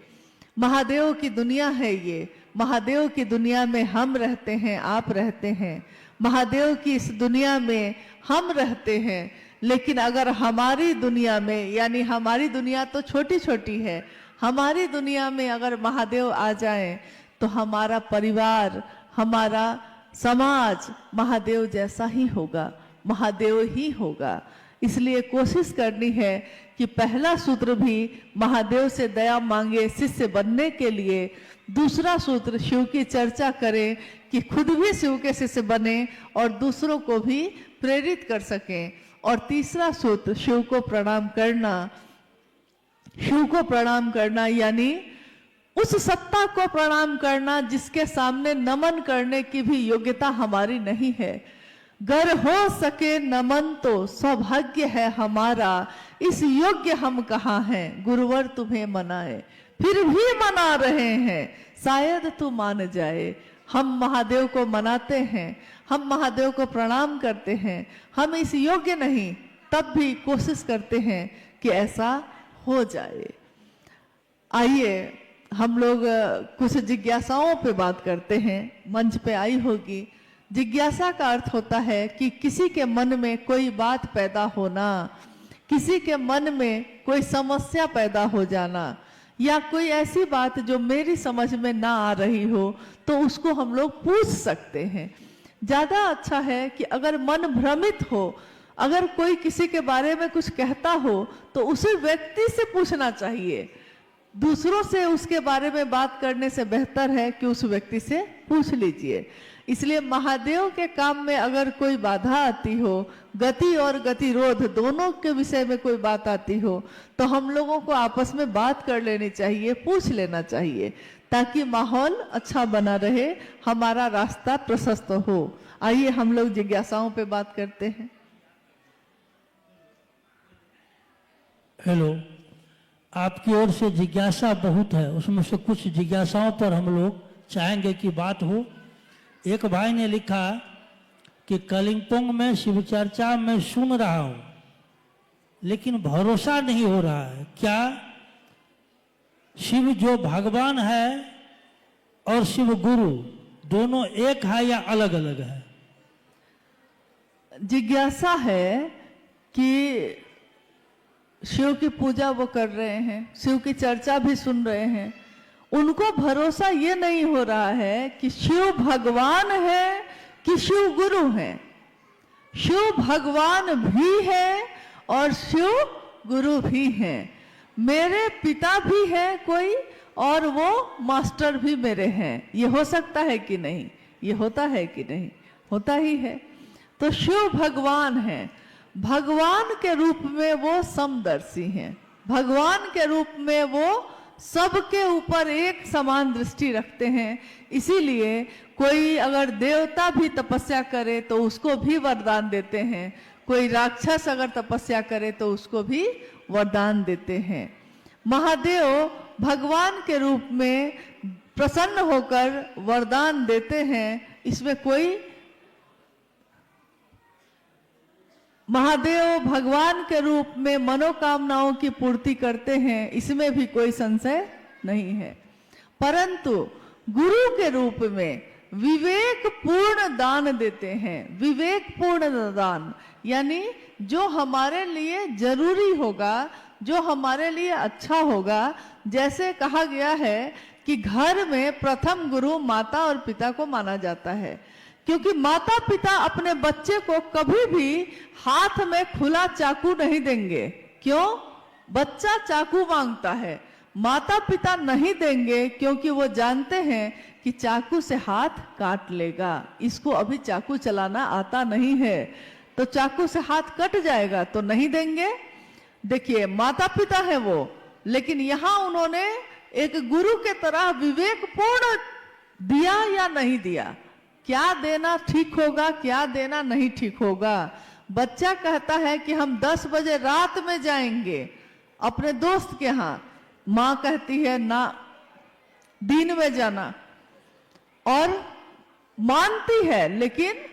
महादेव की दुनिया है ये, महादेव की दुनिया में हम रहते हैं, आप रहते हैं। महादेव की इस दुनिया में हम रहते हैं। लेकिन अगर हमारी दुनिया में, यानी हमारी दुनिया तो छोटी छोटी है, हमारी दुनिया में अगर महादेव आ जाएं तो हमारा परिवार, हमारा समाज महादेव जैसा ही होगा, महादेव ही होगा। इसलिए कोशिश करनी है कि पहला सूत्र भी महादेव से दया मांगे शिष्य बनने के लिए, दूसरा सूत्र शिव की चर्चा करें कि खुद भी शिव के शिष्य बने और दूसरों को भी प्रेरित कर सकें, और तीसरा सूत्र शिव को प्रणाम करना। शिव को प्रणाम करना यानी उस सत्ता को प्रणाम करना जिसके सामने नमन करने की भी योग्यता हमारी नहीं है। गर हो सके नमन तो सौभाग्य है हमारा, इस योग्य हम कहाँ हैं, गुरुवर तुम्हें मनाए। फिर भी मना रहे हैं, शायद तू मान जाए। हम महादेव को मनाते हैं, हम महादेव को प्रणाम करते हैं, हम इस योग्य नहीं, तब भी कोशिश करते हैं कि ऐसा हो जाए। आइए हम लोग कुछ जिज्ञासाओं पे बात करते हैं। मंच पे आई होगी। जिज्ञासा का अर्थ होता है कि किसी के मन में कोई बात पैदा होना, किसी के मन में कोई समस्या पैदा हो जाना, या कोई ऐसी बात जो मेरी समझ में ना आ रही हो तो उसको हम लोग पूछ सकते हैं। ज्यादा अच्छा है कि अगर मन भ्रमित हो, अगर कोई किसी के बारे में कुछ कहता हो तो उसे व्यक्ति से पूछना चाहिए। दूसरों से उसके बारे में बात करने से बेहतर है कि उस व्यक्ति से पूछ लीजिए। इसलिए महादेव के काम में अगर कोई बाधा आती हो, गति और गतिरोध दोनों के विषय में कोई बात आती हो, तो हम लोगों को आपस में बात कर लेनी चाहिए, पूछ लेना चाहिए, ताकि माहौल अच्छा बना रहे, हमारा रास्ता प्रशस्त हो। आइए हम लोग जिज्ञासाओं पे बात करते हैं। हेलो, आपकी ओर से जिज्ञासा बहुत है, उसमें से कुछ जिज्ञासाओं पर हम लोग चाहेंगे कि बात हो। एक भाई ने लिखा कि कलिम्पोंग में शिव चर्चा में सुन रहा हूं लेकिन भरोसा नहीं हो रहा है, क्या शिव जो भगवान है और शिव गुरु दोनों एक है या अलग अलग है? जिज्ञासा है कि शिव की पूजा वो कर रहे हैं, शिव की चर्चा भी सुन रहे हैं, उनको भरोसा ये नहीं हो रहा है कि शिव भगवान है कि शिव गुरु है। शिव भगवान भी है और शिव गुरु भी है। मेरे पिता भी है कोई और वो मास्टर भी मेरे हैं। ये हो सकता है कि नहीं? ये होता है कि नहीं? होता ही है। तो शिव भगवान है, भगवान के रूप में वो समदर्शी हैं, भगवान के रूप में वो सबके ऊपर एक समान दृष्टि रखते हैं। इसीलिए कोई अगर देवता भी तपस्या करे तो उसको भी वरदान देते हैं, कोई राक्षस अगर तपस्या करे तो उसको भी वरदान देते हैं। महादेव भगवान के रूप में प्रसन्न होकर वरदान देते हैं, इसमें कोई, महादेव भगवान के रूप में मनोकामनाओं की पूर्ति करते हैं, इसमें भी कोई संशय नहीं है। परंतु गुरु के रूप में विवेक पूर्ण दान देते हैं। विवेक पूर्ण दान यानी जो हमारे लिए जरूरी होगा, जो हमारे लिए अच्छा होगा। जैसे कहा गया है कि घर में प्रथम गुरु माता और पिता को माना जाता है, क्योंकि माता पिता अपने बच्चे को कभी भी हाथ में खुला चाकू नहीं देंगे। क्यों? बच्चा चाकू मांगता है, माता पिता नहीं देंगे, क्योंकि वो जानते हैं कि चाकू से हाथ काट लेगा। इसको अभी चाकू चलाना आता नहीं है तो चाकू से हाथ कट जाएगा, तो नहीं देंगे। देखिए, माता पिता है वो, लेकिन यहां उन्होंने एक गुरु के तरह विवेकपूर्ण दिया या नहीं दिया, क्या देना ठीक होगा, क्या देना नहीं ठीक होगा। बच्चा कहता है कि हम 10 बजे रात में जाएंगे अपने दोस्त के यहाँ, माँ कहती है ना, दिन में जाना, और मानती है, लेकिन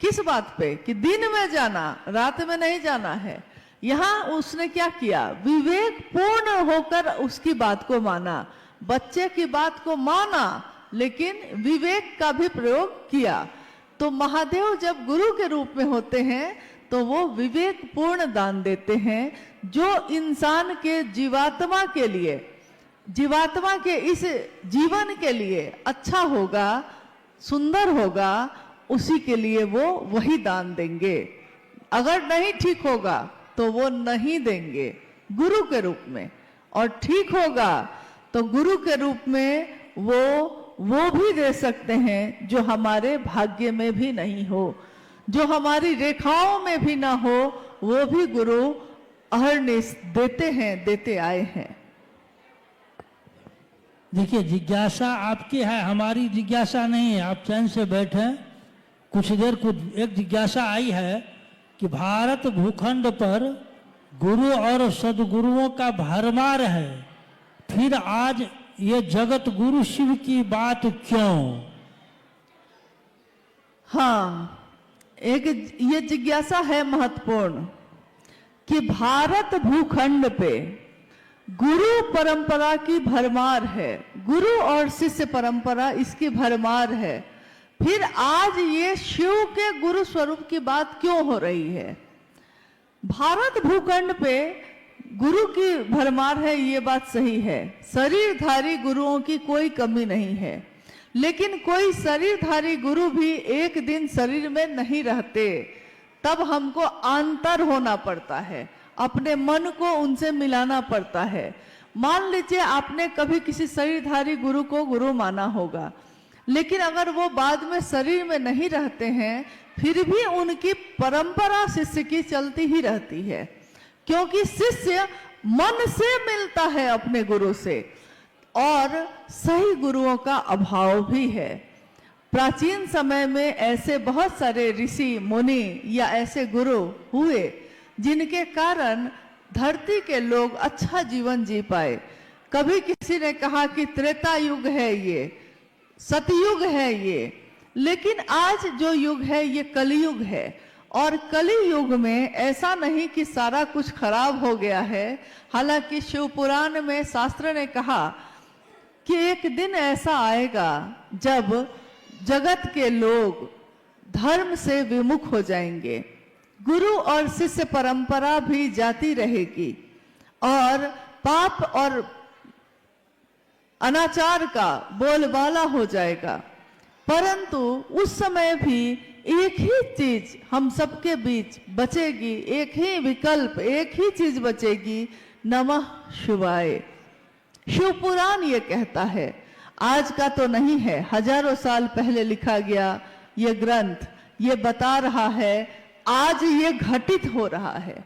किस बात पे कि दिन में जाना, रात में नहीं जाना है। यहां उसने क्या किया? विवेक पूर्ण होकर उसकी बात को माना, बच्चे की बात को माना, लेकिन विवेक का भी प्रयोग किया। तो महादेव जब गुरु के रूप में होते हैं तो वो विवेक पूर्ण दान देते हैं, जो इंसान के जीवात्मा के लिए, जीवात्मा के इस जीवन के लिए अच्छा होगा, सुंदर होगा, उसी के लिए वो वही दान देंगे। अगर नहीं ठीक होगा तो वो नहीं देंगे गुरु के रूप में, और ठीक होगा तो गुरु के रूप में वो भी दे सकते हैं जो हमारे भाग्य में भी नहीं हो, जो हमारी रेखाओं में भी ना हो, वो भी गुरु अहर्निश देते हैं, देते आए हैं। देखिए, जिज्ञासा आपकी है, हमारी जिज्ञासा नहीं है। आप चैन से बैठे, कुछ देर एक जिज्ञासा आई है कि भारत भूखंड पर गुरु और सदगुरुओं का भरमार है, फिर आज ये जगत गुरु शिव की बात क्यों? हाँ, एक ये जिज्ञासा है महत्वपूर्ण कि भारत भूखंड पे गुरु परंपरा की भरमार है, गुरु और शिष्य परंपरा इसकी भरमार है, फिर आज ये शिव के गुरु स्वरूप की बात क्यों हो रही है? भारत भूखंड पे गुरु की भरमार है, ये बात सही है। शरीरधारी गुरुओं की कोई कमी नहीं है, लेकिन कोई शरीरधारी गुरु भी एक दिन शरीर में नहीं रहते, तब हमको आंतर होना पड़ता है, अपने मन को उनसे मिलाना पड़ता है। मान लीजिए आपने कभी किसी शरीरधारी गुरु को गुरु माना होगा, लेकिन अगर वो बाद में शरीर में नहीं रहते हैं, फिर भी उनकी परंपरा शिष्य की चलती ही रहती है, क्योंकि शिष्य मन से मिलता है अपने गुरु से, और सही गुरुओं का अभाव भी है। प्राचीन समय में ऐसे बहुत सारे ऋषि मुनि या ऐसे गुरु हुए जिनके कारण धरती के लोग अच्छा जीवन जी पाए। कभी किसी ने कहा कि त्रेता युग है, ये सतयुग है ये, लेकिन आज जो युग है ये कलयुग है, और कली युग में ऐसा नहीं कि सारा कुछ खराब हो गया है। हालांकि शिव पुराण में शास्त्र ने कहा कि एक दिन ऐसा आएगा जब जगत के लोग धर्म से विमुख हो जाएंगे, गुरु और शिष्य परंपरा भी जाती रहेगी, और पाप और अनाचार का बोलबाला हो जाएगा। परंतु उस समय भी एक ही चीज हम सबके बीच बचेगी, एक ही विकल्प, एक ही चीज बचेगी, नमः शिवाय। शिव पुराण ये कहता है, आज का तो नहीं है, हजारों साल पहले लिखा गया ये ग्रंथ ये बता रहा है, आज ये घटित हो रहा है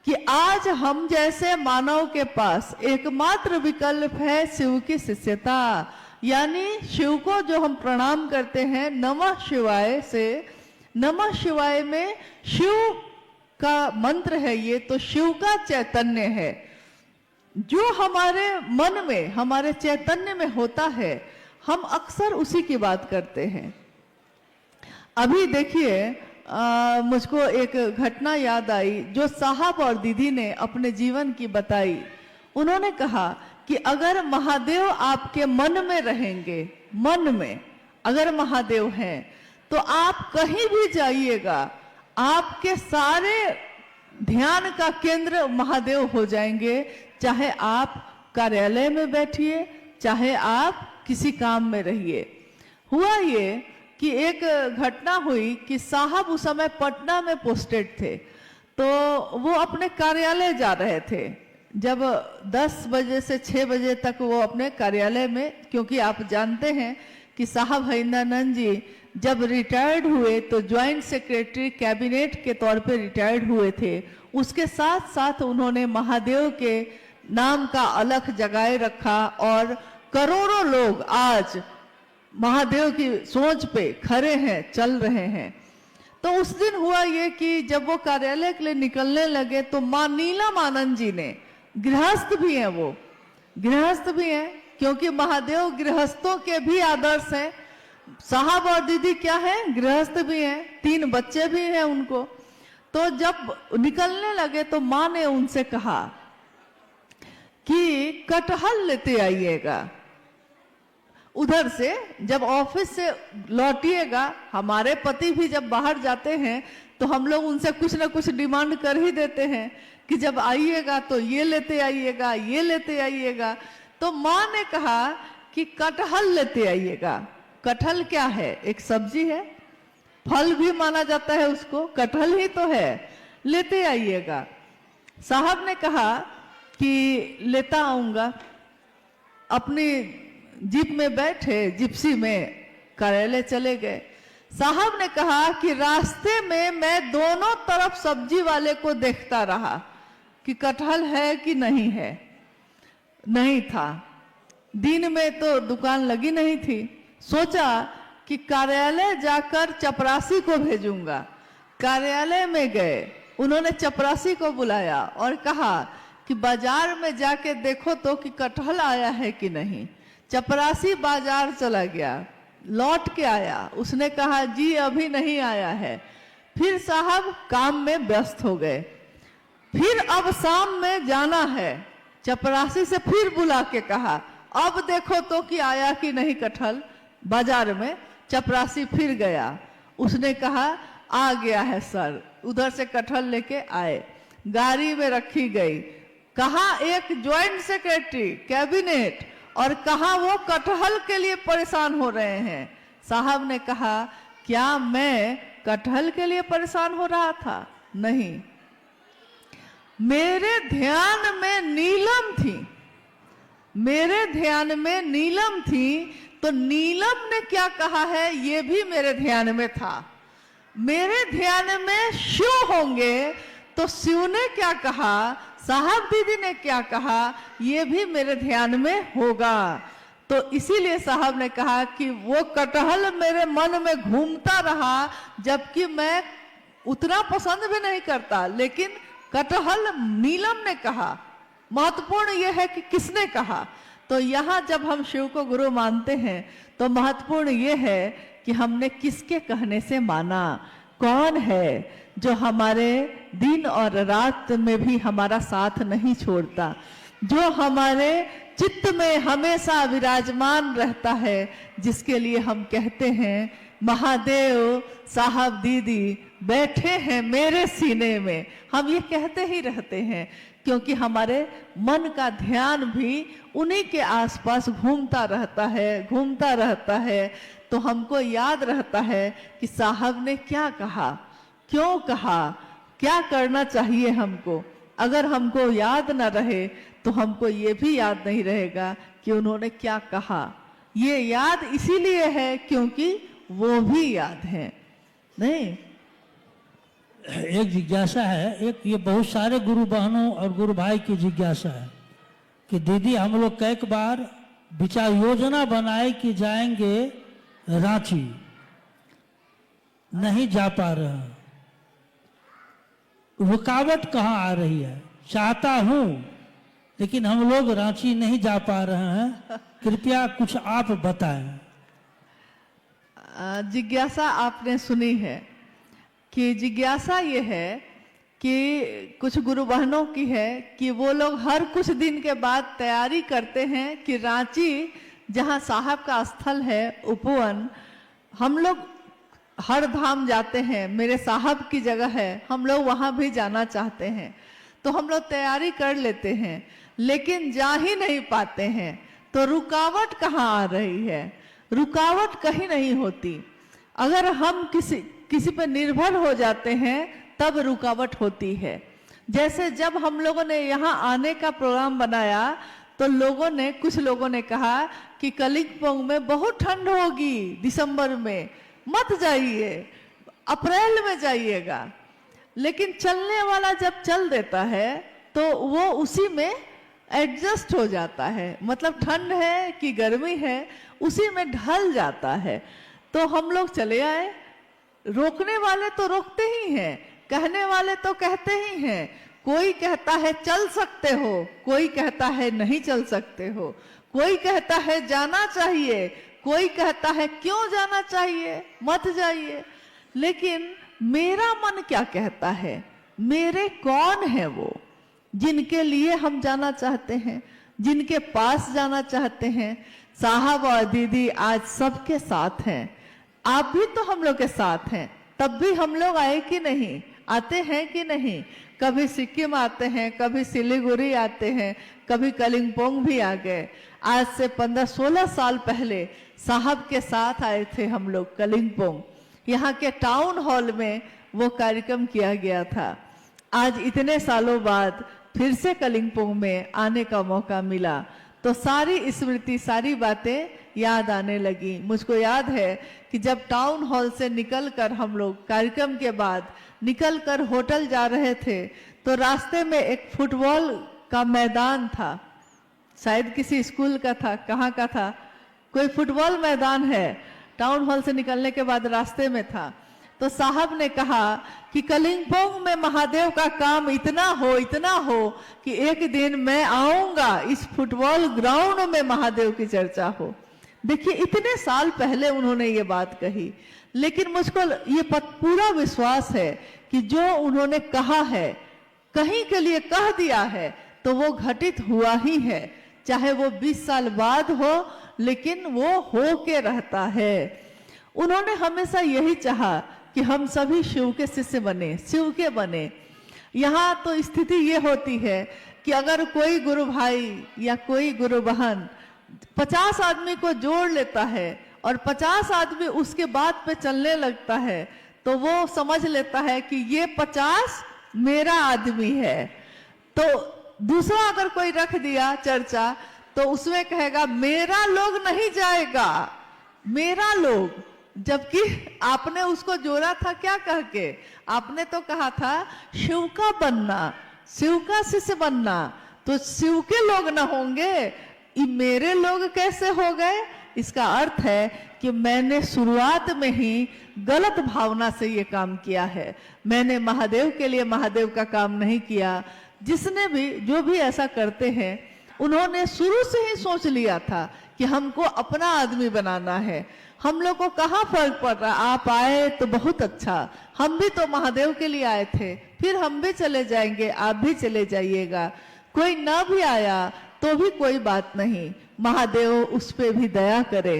कि आज हम जैसे मानव के पास एकमात्र विकल्प है शिव की शिष्यता। यानी शिव को जो हम प्रणाम करते हैं नमः शिवाय से, नमः शिवाय में शिव का मंत्र है ये, तो शिव का चैतन्य है जो हमारे मन में, हमारे चैतन्य में होता है, हम अक्सर उसी की बात करते हैं। अभी देखिए, मुझको एक घटना याद आई जो साहब और दीदी ने अपने जीवन की बताई। उन्होंने कहा कि अगर महादेव आपके मन में रहेंगे, मन में अगर महादेव हैं तो आप कहीं भी जाइएगा, आपके सारे ध्यान का केंद्र महादेव हो जाएंगे। चाहे आप कार्यालय में बैठिए, चाहे आप किसी काम में रहिए। हुआ ये कि एक घटना हुई कि साहब उस समय पटना में पोस्टेड थे, तो वो अपने कार्यालय जा रहे थे। जब 10 बजे से 6 बजे तक वो अपने कार्यालय में, क्योंकि आप जानते हैं कि साहब हरिंदरानंद जी जब रिटायर्ड हुए तो ज्वाइंट सेक्रेटरी कैबिनेट के तौर पे रिटायर्ड हुए थे। उसके साथ साथ उन्होंने महादेव के नाम का अलख जगाए रखा और करोड़ों लोग आज महादेव की सोच पे खड़े हैं, चल रहे हैं। तो उस दिन हुआ ये कि जब वो कार्यालय के लिए निकलने लगे तो मां नीलम आनंद जी ने, गृहस्थ भी हैं, वो गृहस्थ भी हैं क्योंकि महादेव गृहस्थों के भी आदर्श हैं। साहब और दीदी क्या है, गृहस्थ भी हैं, 3 बच्चे भी हैं उनको। तो जब निकलने लगे तो मां ने उनसे कहा कि कटहल लेते आइएगा, उधर से जब ऑफिस से लौटिएगा। हमारे पति भी जब बाहर जाते हैं तो हम लोग उनसे कुछ ना कुछ डिमांड कर ही देते हैं कि जब आइएगा तो ये लेते आइएगा, ये लेते आइएगा। तो माँ ने कहा कि कटहल लेते आइएगा। कटहल क्या है, एक सब्जी है, फल भी माना जाता है उसको, कटहल ही तो है, लेते आइएगा। साहब ने कहा कि लेता आऊंगा। अपनी जीप में बैठे, जिप्सी में कार्यालय चले गए। साहब ने कहा कि रास्ते में मैं दोनों तरफ सब्जी वाले को देखता रहा कि कटहल है कि नहीं है। नहीं था, दिन में तो दुकान लगी नहीं थी। सोचा कि कार्यालय जाकर चपरासी को भेजूंगा। कार्यालय में गए, उन्होंने चपरासी को बुलाया और कहा कि बाजार में जाके देखो तो कि कटहल आया है कि नहीं। चपरासी बाजार चला गया, लौट के आया, उसने कहा जी अभी नहीं आया है। फिर साहब काम में व्यस्त हो गए। फिर अब शाम में जाना है, चपरासी से फिर बुला के कहा अब देखो तो कि आया कि नहीं कटहल बाजार में। चपरासी फिर गया, उसने कहा आ गया है सर। उधर से कटहल लेके आए, गाड़ी में रखी गई। कहा एक ज्वाइंट सेक्रेटरी कैबिनेट और कहा वो कटहल के लिए परेशान हो रहे हैं। साहब ने कहा क्या मैं कटहल के लिए परेशान हो रहा था? नहीं, मेरे ध्यान में नीलम थी, मेरे ध्यान में नीलम थी। तो नीलम ने क्या कहा है ये भी मेरे ध्यान में था। मेरे ध्यान में शिव होंगे तो शिव ने क्या कहा, साहब दीदी ने क्या कहा, ये भी मेरे ध्यान में होगा। तो इसीलिए साहब ने कहा कि वो कटहल मेरे मन में घूमता रहा, जबकि मैं उतना पसंद भी नहीं करता, लेकिन कटहल नीलम ने कहा। महत्वपूर्ण यह है कि किसने कहा। तो यहाँ जब हम शिव को गुरु मानते हैं तो महत्वपूर्ण यह है कि हमने किसके कहने से माना, कौन है जो हमारे दिन और रात में भी हमारा साथ नहीं छोड़ता, जो हमारे चित्त में हमेशा विराजमान रहता है, जिसके लिए हम कहते हैं महादेव साहब दीदी बैठे हैं मेरे सीने में। हम ये कहते ही रहते हैं क्योंकि हमारे मन का ध्यान भी उन्हीं के आसपास घूमता रहता है, घूमता रहता है। तो हमको याद रहता है कि साहब ने क्या कहा, क्यों कहा, क्या करना चाहिए हमको। अगर हमको याद ना रहे तो हमको ये भी याद नहीं रहेगा कि उन्होंने क्या कहा। ये याद इसीलिए है क्योंकि वो भी याद है। नहीं, एक जिज्ञासा है, एक ये बहुत सारे गुरु बहनों और गुरु भाई की जिज्ञासा है कि दीदी हम लोग कई बार विचार योजना बनाए कि जाएंगे रांची, नहीं जा पा रहे हैं, रुकावट कहाँ आ रही है? चाहता हूं लेकिन हम लोग रांची नहीं जा पा रहे हैं, कृपया कुछ आप बताएं। जिज्ञासा आपने सुनी है कि जिज्ञासा ये है कि कुछ गुरु बहनों की है कि वो लोग हर कुछ दिन के बाद तैयारी करते हैं कि रांची जहाँ साहब का स्थल है उपवन, हम लोग हर धाम जाते हैं, मेरे साहब की जगह है, हम लोग वहाँ भी जाना चाहते हैं, तो हम लोग तैयारी कर लेते हैं, लेकिन जा ही नहीं पाते हैं। तो रुकावट कहाँ आ रही है? रुकावट कहीं नहीं होती। अगर हम किसी पर निर्भर हो जाते हैं तब रुकावट होती है। जैसे जब हम लोगों ने यहाँ आने का प्रोग्राम बनाया तो कुछ लोगों ने कहा कि कलिम्पोंग में बहुत ठंड होगी दिसंबर में, मत जाइए, अप्रैल में जाइएगा। लेकिन चलने वाला जब चल देता है तो वो उसी में एडजस्ट हो जाता है, मतलब ठंड है कि गर्मी है उसी में ढल जाता है। तो हम लोग चले आए। रोकने वाले तो रोकते ही हैं, कहने वाले तो कहते ही हैं। कोई कहता है चल सकते हो, कोई कहता है नहीं चल सकते हो, कोई कहता है जाना चाहिए, कोई कहता है क्यों जाना चाहिए, मत जाइए। लेकिन मेरा मन क्या कहता है? मेरे कौन है वो जिनके लिए हम जाना चाहते हैं, जिनके पास जाना चाहते हैं? साहब और दीदी आज सबके साथ हैं। आप भी तो हम लोग के साथ हैं, तब भी हम लोग आए कि नहीं, आते हैं कि नहीं? कभी सिक्किम आते हैं, कभी सिलीगुड़ी आते हैं, कभी कलिम्पोंग भी आ गए। आज से 15-16 साल पहले साहब के साथ आए थे हम लोग कलिम्पोंग। यहाँ के टाउन हॉल में वो कार्यक्रम किया गया था। आज इतने सालों बाद फिर से कलिम्पोंग में आने का मौका मिला तो सारी स्मृति, सारी बातें याद आने लगी। मुझको याद है कि जब टाउन हॉल से निकलकर हम लोग कार्यक्रम के बाद निकलकर होटल जा रहे थे तो रास्ते में एक फुटबॉल का मैदान था, शायद किसी स्कूल का था, कहाँ का था, कोई फुटबॉल मैदान है, टाउन हॉल से निकलने के बाद रास्ते में था। तो साहब ने कहा कि कलिम्पोंग में महादेव का काम इतना हो कि एक दिन मैं आऊंगा, इस फुटबॉल ग्राउंड में महादेव की चर्चा हो। देखिए इतने साल पहले उन्होंने ये बात कही, लेकिन मुझको ये पूरा विश्वास है कि जो उन्होंने कहा है, कहीं के लिए कह दिया है तो वो घटित हुआ ही है, चाहे वो 20 साल बाद हो, लेकिन वो हो के रहता है। उन्होंने हमेशा यही चाहा कि हम सभी शिव के शिष्य बने, शिव के बने। यहाँ तो स्थिति ये होती है कि अगर कोई गुरु भाई या कोई गुरु बहन 50 आदमी को जोड़ लेता है और 50 आदमी उसके बात पे चलने लगता है तो वो समझ लेता है कि ये 50 मेरा आदमी है। तो दूसरा अगर कोई रख दिया चर्चा तो उसमें कहेगा मेरा लोग नहीं जाएगा, मेरा लोग। जबकि आपने उसको जोड़ा था क्या कह के? आपने तो कहा था शिव का बनना, शिव का शिष्य बनना। तो शिव के लोग ना होंगे, ये मेरे लोग कैसे हो गए? इसका अर्थ है कि मैंने शुरुआत में ही गलत भावना से ये काम किया है। मैंने महादेव के लिए महादेव का काम नहीं किया। जिसने भी, जो भी ऐसा करते हैं, उन्होंने शुरू से ही सोच लिया था कि हमको अपना आदमी बनाना है। हम लोग को कहाँ फर्क पड़ रहा, आप आए तो बहुत अच्छा, हम भी तो महादेव के लिए आए थे, फिर हम भी चले जाएंगे, आप भी चले जाइएगा। कोई ना भी आया तो भी कोई बात नहीं, महादेव उस पे भी दया करे,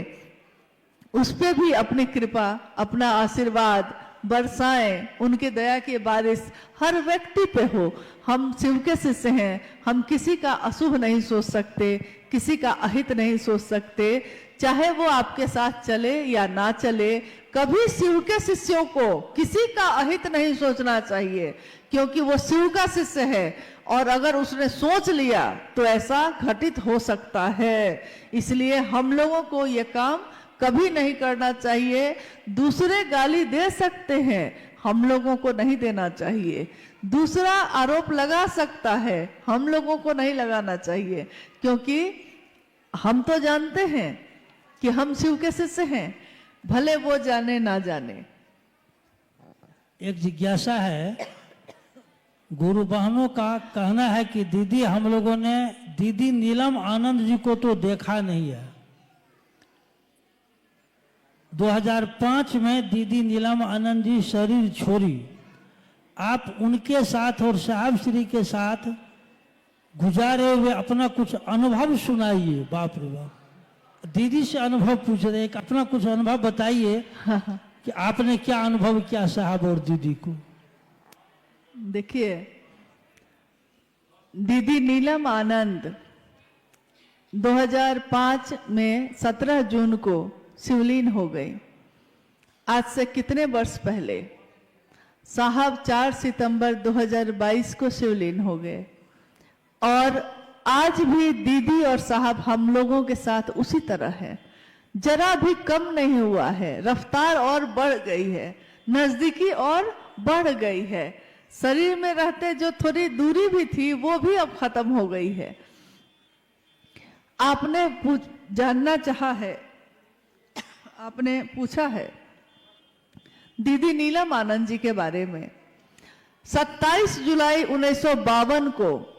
उस पे भी अपनी कृपा, अपना आशीर्वाद बरसाएं, उनके दया की बारिश हर व्यक्ति पे हो। हम शिव के शिष्य हैं, हम किसी का अशुभ नहीं सोच सकते, किसी का अहित नहीं सोच सकते, चाहे वो आपके साथ चले या ना चले। कभी शिव के शिष्यों को किसी का अहित नहीं सोचना चाहिए, क्योंकि वो शिव का शिष्य है और अगर उसने सोच लिया तो ऐसा घटित हो सकता है। इसलिए हम लोगों को ये काम कभी नहीं करना चाहिए। दूसरे गाली दे सकते हैं, हम लोगों को नहीं देना चाहिए। दूसरा आरोप लगा सकता है, हम लोगों को नहीं लगाना चाहिए, क्योंकि हम तो जानते हैं कि हम शिव के शिष्य हैं, भले वो जाने ना जाने। एक जिज्ञासा है, गुरु बहनों का कहना है कि दीदी, हम लोगों ने दीदी नीलम आनंद जी को तो देखा नहीं है। 2005 में दीदी नीलम आनंद जी शरीर छोड़ी, आप उनके साथ और साहब श्री के साथ गुजारे हुए अपना कुछ अनुभव सुनाइए। बाप रे बाप, दीदी से अनुभव पूछ रहे हैं कि अपना कुछ अनुभव बताइए कि आपने क्या अनुभव किया साहब और दीदी को। देखिए, दीदी नीलम आनंद 2005 में 17 जून को शिवलीन हो गई। आज से कितने वर्ष पहले? साहब 4 सितंबर 2022 को शिवलीन हो गए। और आज भी दीदी और साहब हम लोगों के साथ उसी तरह है, जरा भी कम नहीं हुआ है, रफ्तार और बढ़ गई है, नजदीकी और बढ़ गई है। शरीर में रहते जो थोड़ी दूरी भी थी वो भी अब खत्म हो गई है। आपने जानना चाहा है, आपने पूछा है दीदी नीलम आनंद जी के बारे में। 27 जुलाई 1952 को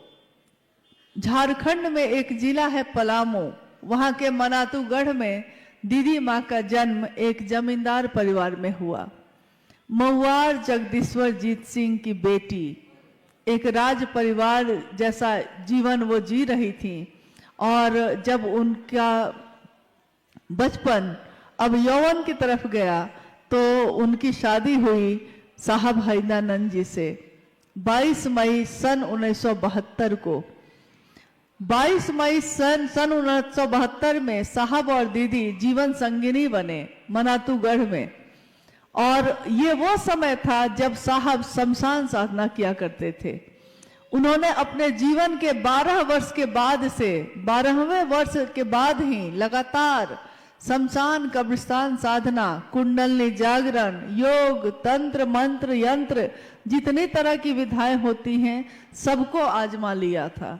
झारखंड में एक जिला है पलामू, वहां के मनातूगढ़ में दीदी माँ का जन्म एक जमींदार परिवार में हुआ। महुआर जगदीश्वर जीत सिंह की बेटी एक राज परिवार जैसा जीवन वो जी रही थी। और जब उनका बचपन अब यौवन की तरफ गया तो उनकी शादी हुई साहब हैदरानंद जी से 22 मई सन 1972 को। 22 मई सन 1972 में साहब और दीदी जीवन संगिनी बने मनातूगढ़ में। और ये वो समय था जब साहब शमशान साधना किया करते थे। उन्होंने अपने जीवन के 12 वर्ष के बाद से 12वें वर्ष के बाद ही लगातार शमशान कब्रिस्तान साधना, कुंडलनी जागरण, योग, तंत्र, मंत्र, यंत्र, जितनी तरह की विधाएं होती हैं सबको आजमा लिया था।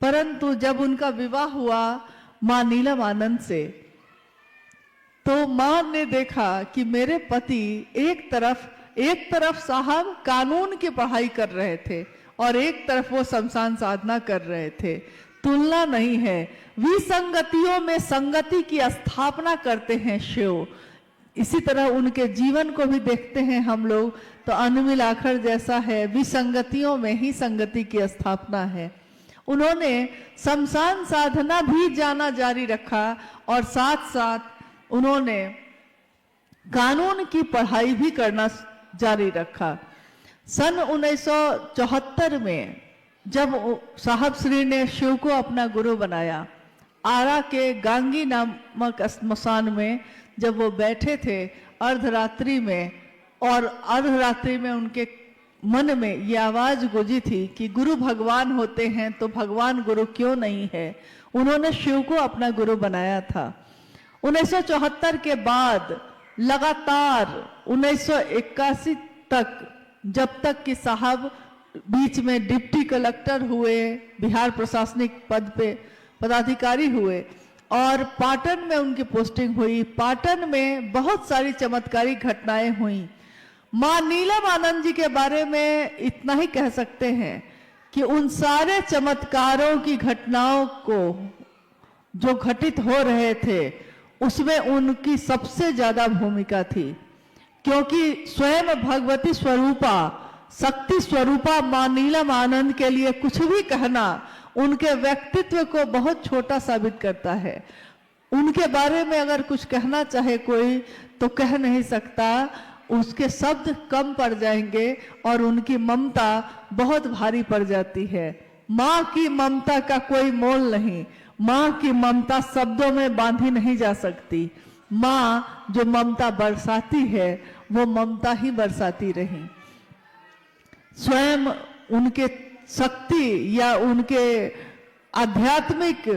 परंतु जब उनका विवाह हुआ मां नीलम आनंद से, तो मां ने देखा कि मेरे पति एक तरफ साहब कानून की पढ़ाई कर रहे थे और एक तरफ वो शमशान साधना कर रहे थे। तुलना नहीं है, विसंगतियों में संगति की स्थापना करते हैं शिव। इसी तरह उनके जीवन को भी देखते हैं हम लोग तो अनमिल आखर जैसा है, विसंगतियों में ही संगति की स्थापना है। उन्होंने शमशान साधना भी जाना जारी रखा और साथ साथ उन्होंने कानून की पढ़ाई भी करना जारी रखा। सन 1974 में जब साहब श्री ने शिव को अपना गुरु बनाया, आरा के गांगी नामक स्मशान में जब वो बैठे थे अर्धरात्रि में, और अर्धरात्रि में उनके मन में ये आवाज गूंजी थी कि गुरु भगवान होते हैं तो भगवान गुरु क्यों नहीं है। उन्होंने शिव को अपना गुरु बनाया था। 1974 के बाद लगातार 1981 तक, जब तक कि साहब बीच में डिप्टी कलेक्टर हुए, बिहार प्रशासनिक पद पे पदाधिकारी हुए और पाटन में उनकी पोस्टिंग हुई। पाटन में बहुत सारी चमत्कारिक घटनाएं हुई। मां नीलम आनंद जी के बारे में इतना ही कह सकते हैं कि उन सारे चमत्कारों की घटनाओं को जो घटित हो रहे थे उसमें उनकी सबसे ज्यादा भूमिका थी, क्योंकि स्वयं भगवती स्वरूपा, शक्ति स्वरूपा मां नीलम आनंद के लिए कुछ भी कहना उनके व्यक्तित्व को बहुत छोटा साबित करता है। उनके बारे में अगर कुछ कहना चाहे कोई तो कह नहीं सकता, उसके शब्द कम पड़ जाएंगे और उनकी ममता बहुत भारी पड़ जाती है। माँ की ममता का कोई मोल नहीं, माँ की ममता शब्दों में बांधी नहीं जा सकती। माँ जो ममता बरसाती है वो ममता ही बरसाती रही। स्वयं उनके शक्ति या उनके आध्यात्मिक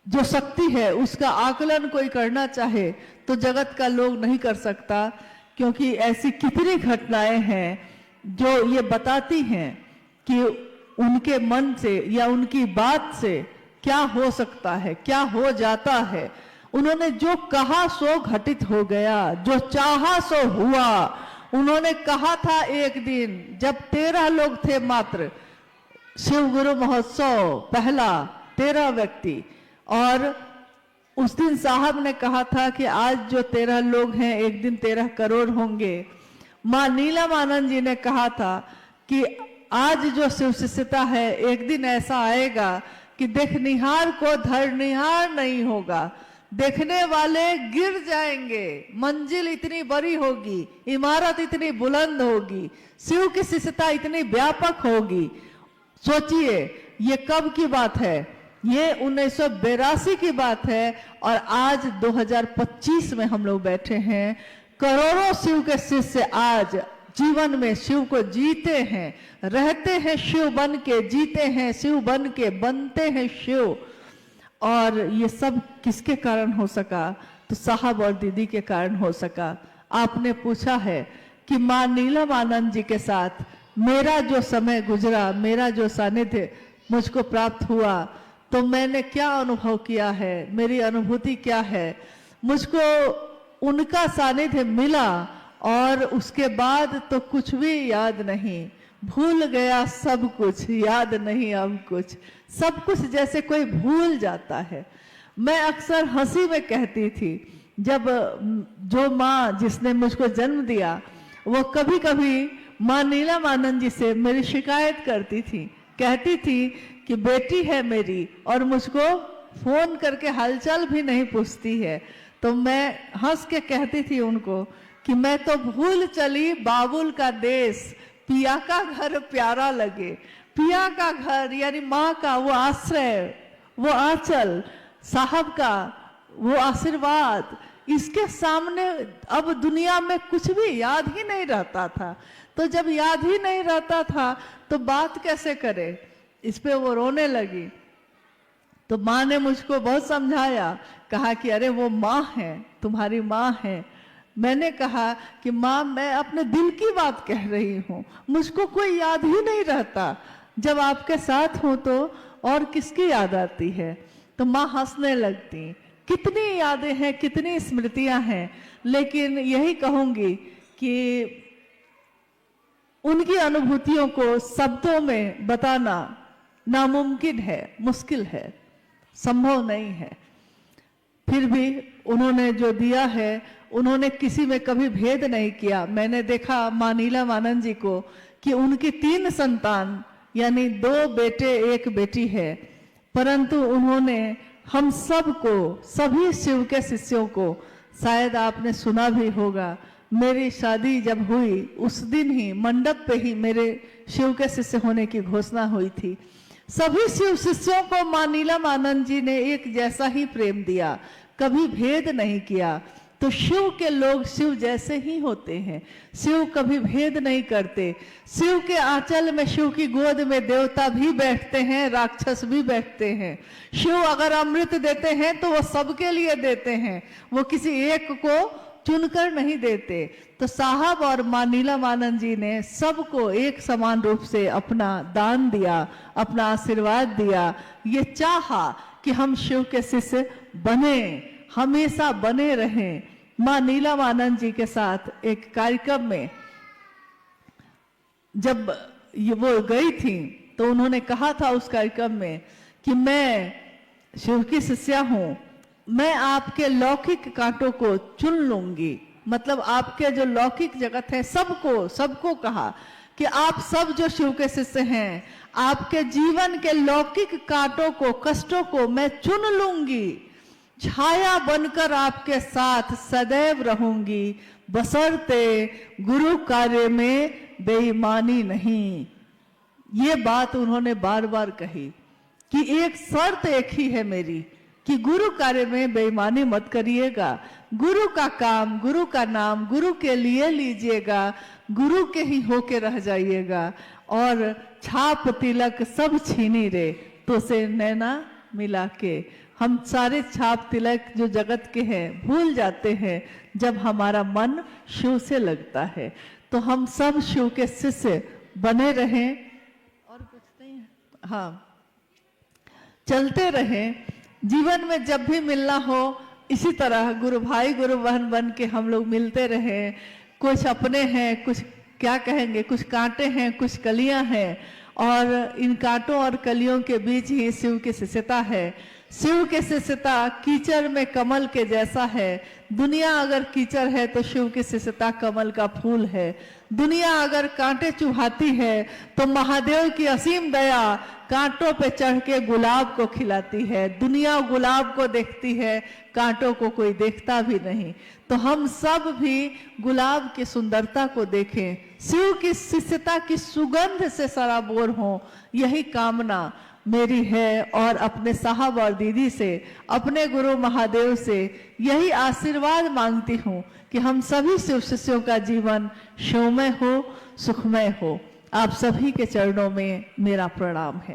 जो शक्ति है उसका आकलन कोई करना चाहे तो जगत का लोग नहीं कर सकता, क्योंकि ऐसी कितनी घटनाएं हैं जो ये बताती हैं कि उनके मन से या उनकी बात से क्या हो सकता है, क्या हो जाता है। उन्होंने जो कहा सो घटित हो गया, जो चाहा सो हुआ। उन्होंने कहा था एक दिन जब 13 लोग थे मात्र, शिव गुरु महोत्सव पहला 13 व्यक्ति, और उस दिन साहब ने कहा था कि आज जो 13 लोग हैं एक दिन 13 करोड़ होंगे। मां नीलम आनंद जी ने कहा था कि आज जो शिव शिष्यता है एक दिन ऐसा आएगा कि देखनिहार को धरनिहार नहीं होगा, देखने वाले गिर जाएंगे, मंजिल इतनी बड़ी होगी, इमारत इतनी बुलंद होगी, शिव की शिष्यता इतनी व्यापक होगी। सोचिए ये कब की बात है, ये 1982 की बात है और आज 2025 में हम लोग बैठे हैं। करोड़ों शिव के शिष्य आज जीवन में शिव को जीते हैं, रहते हैं शिव बन के, जीते हैं शिव बन के, बनते हैं शिव। और ये सब किसके कारण हो सका? तो साहब और दीदी के कारण हो सका। आपने पूछा है कि मां नीलम आनंद जी के साथ मेरा जो समय गुजरा, मेरा जो सानिध्य मुझको प्राप्त हुआ, तो मैंने क्या अनुभव किया है, मेरी अनुभूति क्या है। मुझको उनका सानिध्य मिला और उसके बाद तो कुछ भी याद नहीं, भूल गया सब कुछ, याद नहीं अब कुछ, सब कुछ जैसे कोई भूल जाता है। मैं अक्सर हंसी में कहती थी, जब जो माँ जिसने मुझको जन्म दिया वो कभी कभी माँ नीलम आनंद जी से मेरी शिकायत करती थी, कहती थी कि बेटी है मेरी और मुझको फोन करके हालचाल भी नहीं पूछती है। तो मैं हंस के कहती थी उनको कि मैं तो भूल चली बाबुल का देश, पिया का घर प्यारा लगे। पिया का घर यानी माँ का वो आश्रय, वो आंचल, साहब का वो आशीर्वाद, इसके सामने अब दुनिया में कुछ भी याद ही नहीं रहता था। तो जब याद ही नहीं रहता था तो बात कैसे करे, इस पे वो रोने लगी। तो माँ ने मुझको बहुत समझाया, कहा कि अरे वो माँ है, तुम्हारी माँ है। मैंने कहा कि माँ मैं अपने दिल की बात कह रही हूँ, मुझको कोई याद ही नहीं रहता, जब आपके साथ हो तो और किसकी याद आती है। तो माँ हंसने लगती। कितनी यादें हैं, कितनी स्मृतियां हैं, लेकिन यही कहूंगी कि उनकी अनुभूतियों को शब्दों में बताना नामुमकिन है, मुश्किल है, संभव नहीं है। फिर भी उन्होंने जो दिया है, उन्होंने किसी में कभी भेद नहीं किया। मैंने देखा मां नीलम आनंद जी को कि उनकी 3 संतान यानी 2 बेटे 1 बेटी है, परंतु उन्होंने हम सबको, सभी शिव के शिष्यों को, शायद आपने सुना भी होगा, मेरी शादी जब हुई उस दिन ही मंडप पे ही मेरे शिव के शिष्य होने की घोषणा हुई थी। सभी शिव शिष्यों को मां नीलम आनंद जी ने एक जैसा ही प्रेम दिया, कभी भेद नहीं किया। तो शिव के लोग शिव जैसे ही होते हैं, शिव कभी भेद नहीं करते। शिव के आंचल में, शिव की गोद में देवता भी बैठते हैं, राक्षस भी बैठते हैं। शिव अगर अमृत देते हैं तो वो सबके लिए देते हैं, वो किसी एक को चुनकर नहीं देते। तो साहब और मां नीलम आनंद जी ने सबको एक समान रूप से अपना दान दिया, अपना आशीर्वाद दिया। ये चाहा कि हम शिव के शिष्य बने, हमेशा बने रहें। मां नीलम आनंद जी के साथ एक कार्यक्रम में जब वो गई थी तो उन्होंने कहा था उस कार्यक्रम में कि मैं शिव की शिष्या हूं, मैं आपके लौकिक कांटों को चुन लूंगी। मतलब आपके जो लौकिक जगत है, सबको कहा कि आप सब जो शिव के शिष्य हैं, आपके जीवन के लौकिक कांटों को, कष्टों को मैं चुन लूंगी, छाया बनकर आपके साथ सदैव रहूंगी, बशर्ते गुरु कार्य में बेईमानी नहीं। ये बात उन्होंने बार बार कही कि एक शर्त एक ही है मेरी कि गुरु कार्य में बेईमानी मत करिएगा, गुरु का काम, गुरु का नाम गुरु के लिए लीजिएगा, गुरु के ही होके रह जाइएगा। और छाप तिलक सब छीनी रे तो से नैना मिला के। हम सारे छाप तिलक जो जगत के हैं भूल जाते हैं जब हमारा मन शिव से लगता है। तो हम सब शिव के शिष्य बने रहें और कुछ नहीं है, हाँ, चलते रहें। जीवन में जब भी मिलना हो इसी तरह गुरु भाई गुरु बहन बन के हम लोग मिलते रहें। कुछ अपने हैं, कुछ क्या कहेंगे, कुछ कांटे हैं, कुछ कलियां हैं, और इन कांटों और कलियों के बीच ही शिव की शिष्यता है। शिव के शिष्यता कीचड़ में कमल के जैसा है। दुनिया अगर कीचड़ है तो शिव की शिष्यता कमल का फूल है। दुनिया अगर कांटे चुभाती है तो महादेव की असीम दया कांटों पे चढ़ के गुलाब को खिलाती है। दुनिया गुलाब को देखती है, कांटों को कोई देखता भी नहीं। तो हम सब भी गुलाब की सुंदरता को देखें, शिव की शिष्यता की सुगंध से सराबोर हों, यही कामना मेरी है। और अपने साहब और दीदी से, अपने गुरु महादेव से यही आशीर्वाद मांगती हूँ कि हम सभी शिव शिष्यों का जीवन शिवमय हो, सुखमय हो। आप सभी के चरणों में मेरा प्रणाम है।